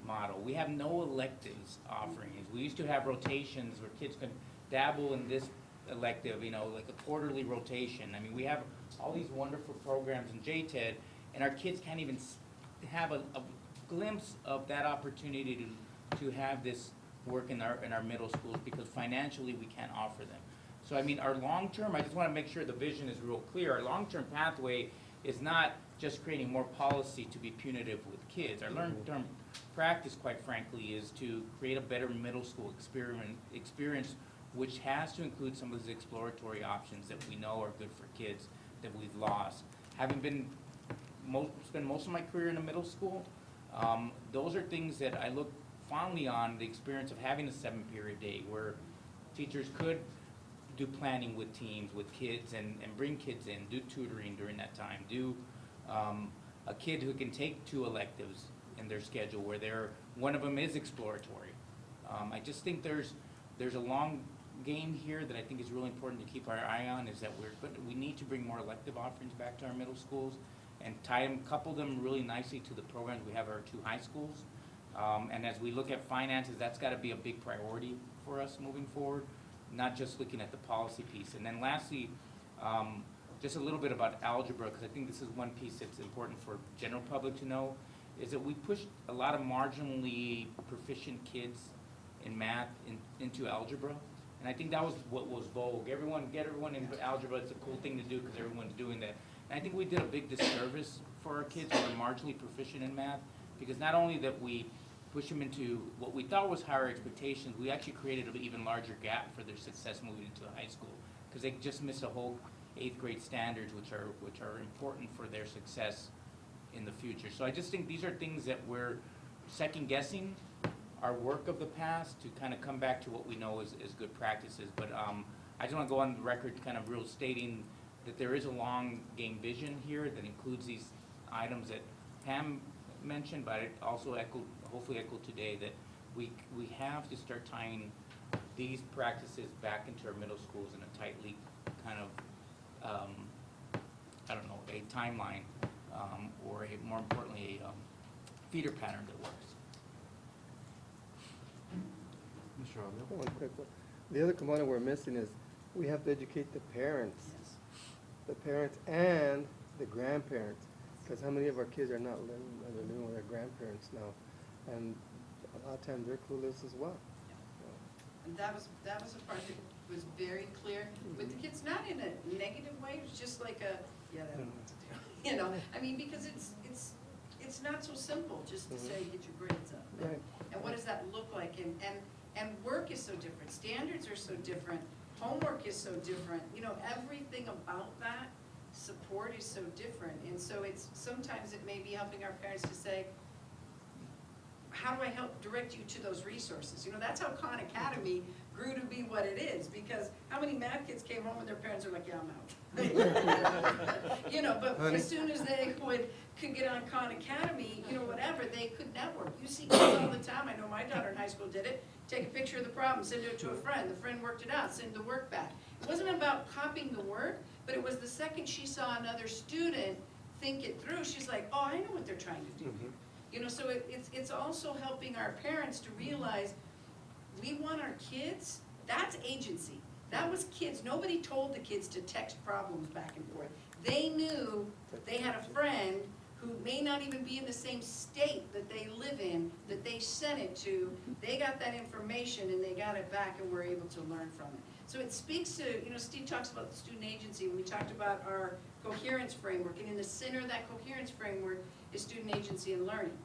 model. We have no electives offerings. We used to have rotations where kids could dabble in this elective, like a quarterly rotation. I mean, we have all these wonderful programs in JTED, and our kids can't even have a glimpse of that opportunity to have this work in our middle schools because financially we can't offer them. So I mean, our long-term, I just wanna make sure the vision is real clear. Our long-term pathway is not just creating more policy to be punitive with kids. Our long-term practice, quite frankly, is to create a better middle school experience, which has to include some of these exploratory options that we know are good for kids that we've lost. Having been spent most of my career in a middle school, those are things that I look fondly on, the experience of having a 7-period day where teachers could do planning with teams, with kids, and bring kids in, do tutoring during that time, do a kid who can take 2 electives in their schedule where one of them is exploratory. I just think there's a long game here that I think is really important to keep our eye on, is that we need to bring more elective offerings back to our middle schools and couple them really nicely to the programs we have at our 2 high schools. And as we look at finances, that's gotta be a big priority for us moving forward, not just looking at the policy piece. And then lastly, just a little bit about algebra, because I think this is one piece that's important for general public to know, is that we pushed a lot of marginally proficient kids in math into algebra. And I think that was what was vogue. Get everyone into algebra, it's a cool thing to do because everyone's doing that. And I think we did a big disservice for our kids who are marginally proficient in math, because not only that we push them into what we thought was higher expectations, we actually created an even larger gap for their success moving into high school, because they just missed a whole 8th grade standards, which are important for their success in the future. So I just think these are things that we're second guessing our work of the past to kind of come back to what we know is good practices. But I just want to go on the record kind of real stating that there is a long game vision here that includes these items that Pam mentioned, but it also hopefully echoed today, that we have to start tying these practices back into our middle schools in a tightly kind of, I don't know, a timeline, or more importantly, a feeder pattern that works. Mr. Avila? One quick one. The other component we're missing is we have to educate the parents. The parents and the grandparents, because how many of our kids are not living with their grandparents now? And a lot of times they're clueless as well. And that was a part that was very clear with the kids, not in a negative way, it was just like yeah, they don't know what to do. You know, I mean, because it's not so simple just to say, get your grades up. Right. And what does that look like? And work is so different, standards are so different, homework is so different, you know, everything about that support is so different. And so sometimes it may be helping our parents to say, how do I help direct you to those resources? You know, that's how Khan Academy grew to be what it is, because how many math kids came home and their parents are like, yeah, I'm out. You know, but as soon as they could get on Khan Academy, you know, whatever, they could network. You see kids all the time, I know my daughter in high school did it, take a picture of the problem, send it to a friend, the friend worked it out, send the work back. It wasn't about copying the work, but it was the second she saw another student think it through, she's like, oh, I know what they're trying to do. You know, so it's also helping our parents to realize we want our kids, that's agency. That was kids. Nobody told the kids to text problems back and forth. They knew they had a friend who may not even be in the same state that they live in, that they sent it to. They got that information and they got it back and were able to learn from it. So it speaks to, you know, Steve talks about the student agency, and we talked about our coherence framework, and in the center of that coherence framework is student agency and learning.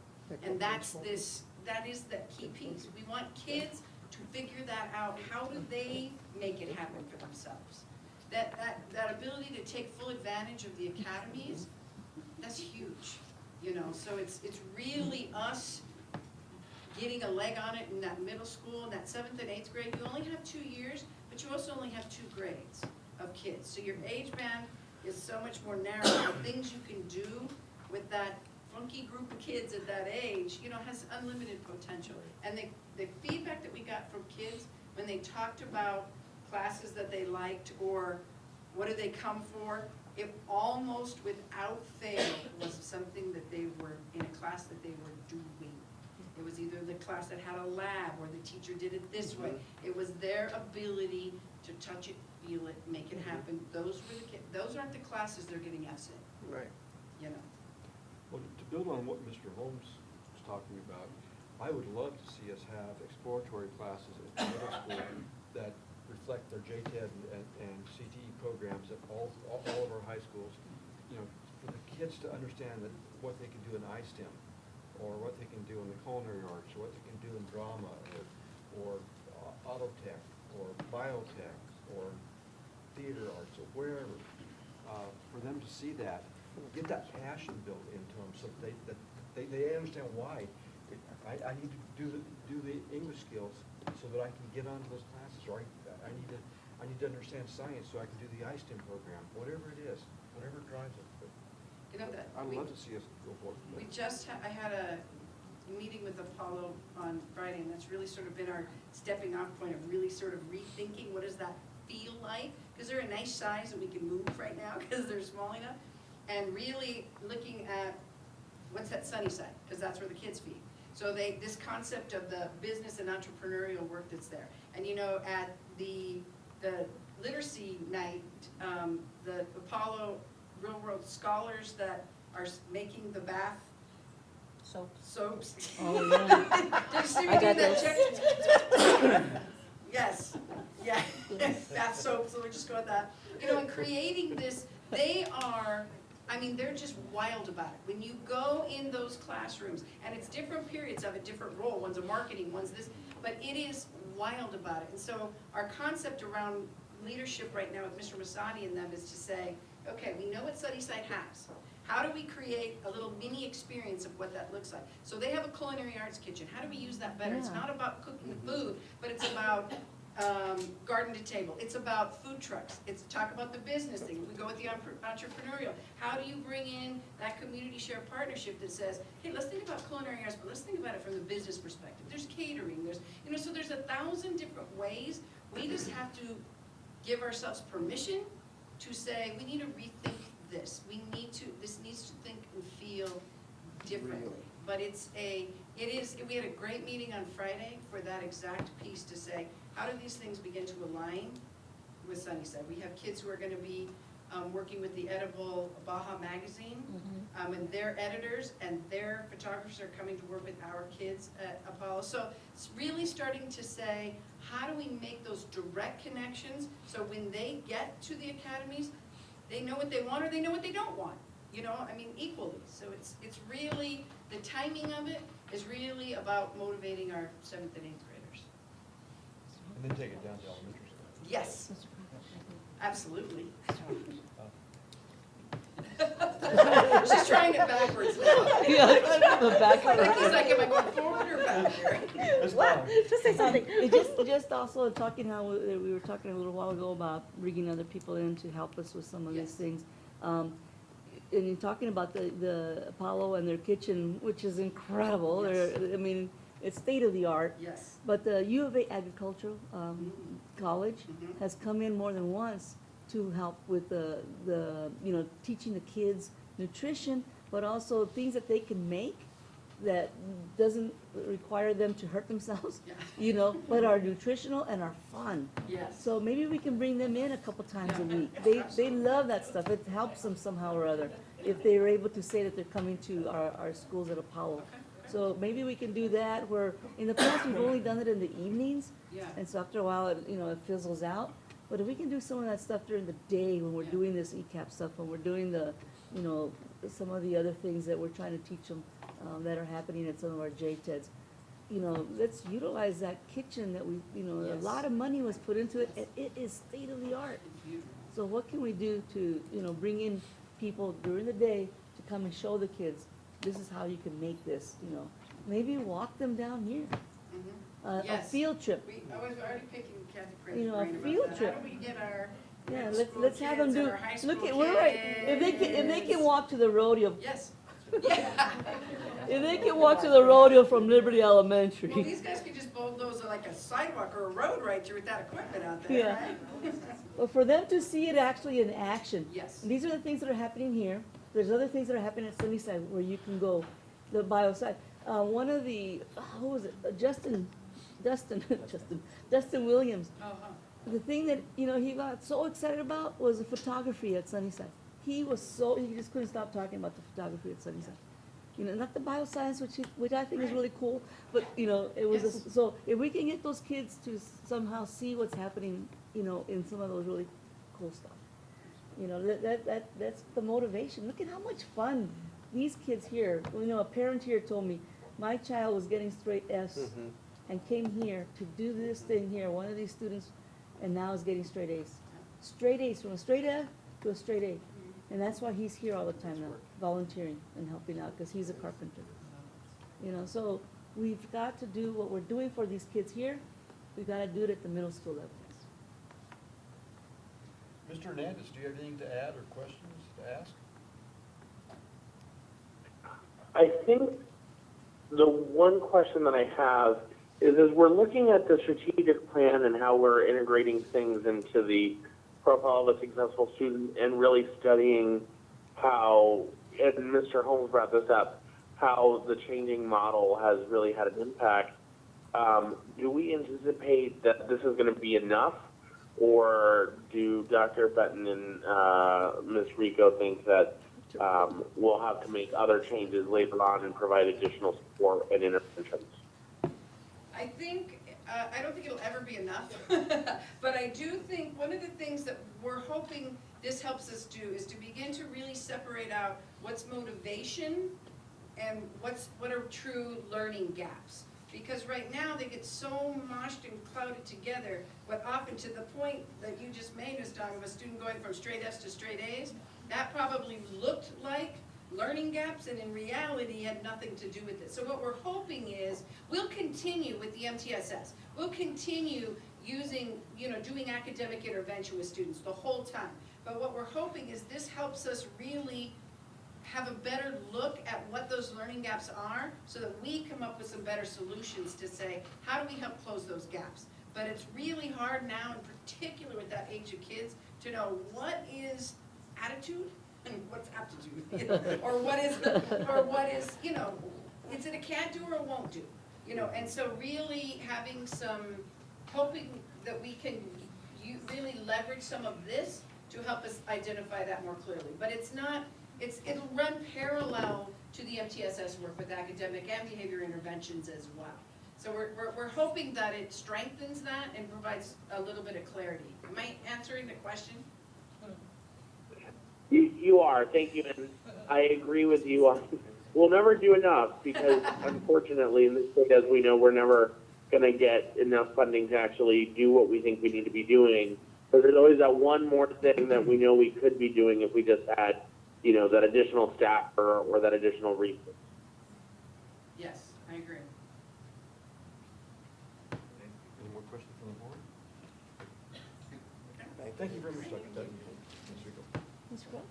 And that is the key piece. We want kids to figure that out. How do they make it happen for themselves? That ability to take full advantage of the academies, that's huge, you know. So it's really us getting a leg on it in that middle school, in that 7th and 8th grade. You only have 2 years, but you also only have 2 grades of kids. So your age band is so much more narrow. The things you can do with that funky group of kids at that age, you know, has unlimited potential. And the feedback that we got from kids when they talked about classes that they liked or what do they come for, it almost without fail was something that they were in a class that they were doing. It was either the class that had a lab or the teacher did it this way. It was their ability to touch it, feel it, make it happen. Those were the kids. Those aren't the classes they're getting F's in. Right. You know. Well, to build on what Mr. Holmes was talking about, I would love to see us have exploratory classes at the middle school that reflect their JTED and CTE programs at all of our high schools. You know, for the kids to understand that what they can do in ISTEM, or what they can do in the culinary arts, or what they can do in drama, or auto tech, or biotech, or theater arts, or wherever, for them to see that, get that passion built into them, so that they understand why. I need to do the English skills so that I can get onto those classes, or I need to understand science so I can do the ISTEM program, whatever it is, whatever drives it. But You know that. I'd love to see us go forward. We just, I had a meeting with Apollo on Friday, and that's really sort of been our stepping off point of really sort of rethinking what does that feel like? Because they're a nice size and we can move right now because they're small enough. And really looking at what's at Sunnyside, because that's where the kids feed. So this concept of the business and entrepreneurial work that's there. And you know, at the literacy night, the Apollo Real World Scholars that are making the bath soaps. Oh, yeah. Did you see me I do got that those. check? Yes, yeah, bath soap, so we just go with that. You know, in creating this, they are, I mean, they're just wild about it. When you go in those classrooms, and it's different periods of a different role, one's a marketing, one's this, but it is wild about it. And so our concept around leadership right now with Mr. Masadi and them is to say, okay, we know what Sunnyside has. How do we create a little mini experience of what that looks like? So they have a culinary arts kitchen. How do we use that better? It's Yeah. not about cooking the food, but it's about garden to table. It's about food trucks. It's talk about the business thing. We go with the entrepreneurial. How do you bring in that community share partnership that says, hey, let's think about culinary arts, but let's think about it from the business perspective. There's catering, there's, you know, so there's 1,000 different ways. We just have to give ourselves permission to say, we need to rethink this. This needs to think and feel differently. But we had a great meeting on Friday for that exact piece to say, how do these things begin to align with Sunnyside? We have kids who are gonna be working with the Edible Baja magazine, and their editors and their photographers are coming to work with our kids at Apollo. So it's really starting to say, how do we make those direct connections so when they get to the academies, they know what they want or they know what they don't want, you know, I mean, equally. So it's really, the timing of it is really about motivating our 7th and 8th graders. And then take it down to elementary school. Yes, absolutely. She's trying it backwards now. Yeah, the back. I think he's like, am I going forward or back here? What? Just say something. Just also talking how we were talking a little while ago about bringing other people in to help us with some of these Yes. things. And you're talking about the Apollo and their kitchen, which is incredible. Yes. I mean, it's state of the art. Yes. But the U of A Agricultural College Mhm. has come in more than once to help with the you know, teaching the kids nutrition, but also things that they can make that doesn't require them to hurt themselves, Yeah. you know, but are nutritional and are fun. Yes. So maybe we can bring them in a couple times a Yeah. week. They love that stuff. It helps them somehow or other if they are able to say that they're coming to our schools at Apollo. So maybe we can do that where in the past we've only done it in the evenings. Yeah. And so after a while, it fizzles out. But if we can do some of that stuff during the day when we're Yeah. doing this ECAP stuff, when we're doing some of the other things that we're trying to teach them that are happening at some of our JTEDs, let's utilize that kitchen that we, a Yes. lot of money was put into it, and it is state of the art. It's beautiful. So what can we do to, bring in people during the day to come and show the kids, this is how you can make this, maybe walk them down here. Mhm. A Yes. field trip. I was already picking Kathy Craig's You know, a brain about field that. trip. How do we get our Yeah, middle school let's have them kids and do, our high look school at, we're right, if they can kids? walk to the rodeo, Yes. Yeah. if they can walk to the rodeo from Liberty Well, Elementary. these guys could just bulldoze like a sidewalk or a road right through with that equipment out there, Yeah. right? But for them to see it actually in action. Yes. And these are the things that are happening here. There's other things that are happening at Sunnyside where you can go, the bio side. One of the, who was it, Dustin Williams. Uh-huh. The thing that, he got so excited about was the photography at Sunnyside. He just couldn't stop talking about the photography at Sunnyside. You know, not the bioscience, which I think is really cool, but, you know, it was, Yes. so if we can get those kids to somehow see what's happening, you know, in some of those really cool stuff. You know, that's the motivation. Look at how much fun these kids here, you know, a parent here told me, my child was getting straight Fs and came here to do this thing here, one of these students, and now is getting straight As. Straight As, from a straight F to a straight A. And that's why he's here all the time now, volunteering and helping out, because he's a carpenter. You know, so we've got to do what we're doing for these kids here, we've got to do it at the middle school level. Mr. Hernandez, do you have anything to add or questions to ask? I think the one question that I have is, as we're looking at the strategic plan and how we're integrating things into the profile of a successful student and really studying how, and Mr. Holmes brought this up, how the changing model has really had an impact, do we anticipate that this is going to be enough? Or do Dr. Fenton and Ms. Rico think that we'll have to make other changes later on and provide additional support and interventions? I think, I don't think it'll ever be enough, but I do think one of the things that we're hoping this helps us do is to begin to really separate out what's motivation and what are true learning gaps. Because right now, they get so moshed and clouded together, but often to the point that you just made, Ms. Dong, of a student going from straight Fs to straight As, that probably looked like learning gaps, and in reality had nothing to do with it. So what we're hoping is, we'll continue with the MTSS. We'll continue using, you know, doing academic intervention with students the whole time. But what we're hoping is this helps us really have a better look at what those learning gaps are, so that we come up with some better solutions to say, how do we help close those gaps? But it's really hard now, in particular with that age of kids, to know what is attitude and what's aptitude, you know, or what is, you know, is it a can't do or a won't do, you know? And so really having some, hoping that we can really leverage some of this to help us identify that more clearly. But it's not, it'll run parallel to the MTSS work with academic and behavior interventions as well. So we're hoping that it strengthens that and provides a little bit of clarity. Am I answering the question? You are, thank you, and I agree with you on, we'll never do enough, because unfortunately in this state, as we know, we're never gonna get enough funding to actually do what we think we need to be doing. But there's always that one more thing that we know we could be doing if we just had, you know, that additional staff or that additional resource. Yes, I agree. Any more questions from the board? Thank you very much, Dr. Fenton. Ms. Rico. Ms. Welch?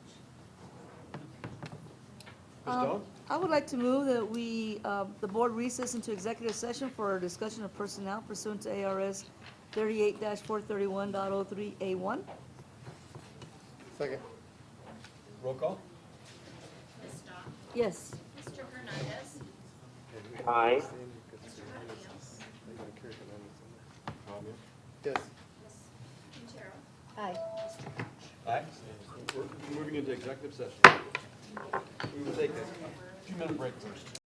Ms. Dawn? I would like to move that we, the board recess into executive session for a discussion of personnel pursuant to ARS 38-431.03A1. Second. Roll call? Ms. Dawn? Yes. Mr. Hernandez? Aye. Mr. Martinez? Yes. Ms. Quintero? Aye. Mr. Couch? Aye. We're moving into executive session. We will take a 2-minute break first.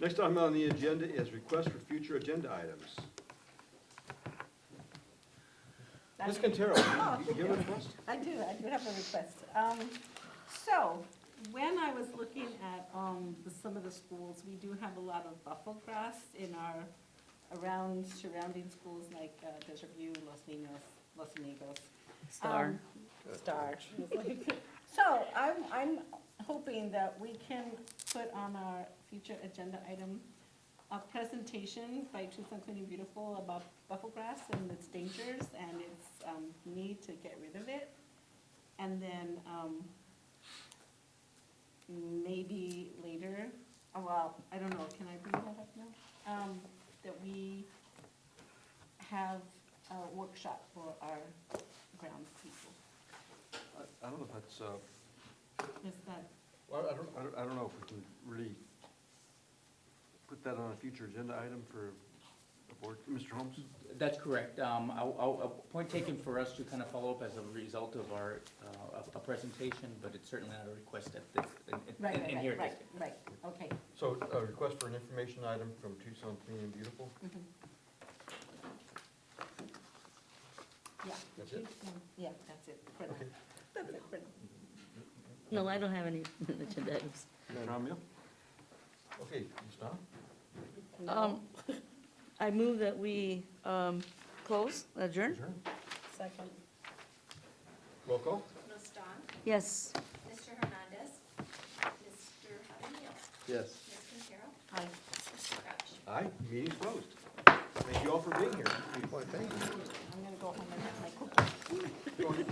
Next item on the agenda is request for future agenda items. Ms. Quintero, you have a request? I do have a request. So, when I was looking at, some of the schools, we do have a lot of buffalo grass in our surrounding schools like, Desert View, Los Amigos. Star. Star. So, I'm hoping that we can put on our future agenda item a presentation by Tucson Clean and Beautiful about buffalo grass and its dangers and its, need to get rid of it. And then, maybe later, well, I don't know, can I bring that up now? That we have a workshop for our grounds people. I don't know if that's, Is that, well, I don't know if we can really put that on a future agenda item for the board. Mr. Holmes? That's correct. A point taken for us to kind of follow up as a result of our, a presentation, but it's certainly not a request at this, in here. right, okay. So a request for an information item from Tucson Clean and Beautiful? Mhm. Yeah. That's it? Yeah, that's it for now. Okay. That's it for now. No, I don't have any agenda items. Mr. Amia? Okay, Ms. Donna? Um, I move that we, close, adjourn? Adjourn. Second. Roll call? Ms. Dawn? Yes. Mr. Hernandez? Mr. Jaramillo? Yes. Ms. Quintero? Aye. Mr. Crouch? Aye, meeting's closed. Thank you all for being here. I'm gonna go home and have my cookies.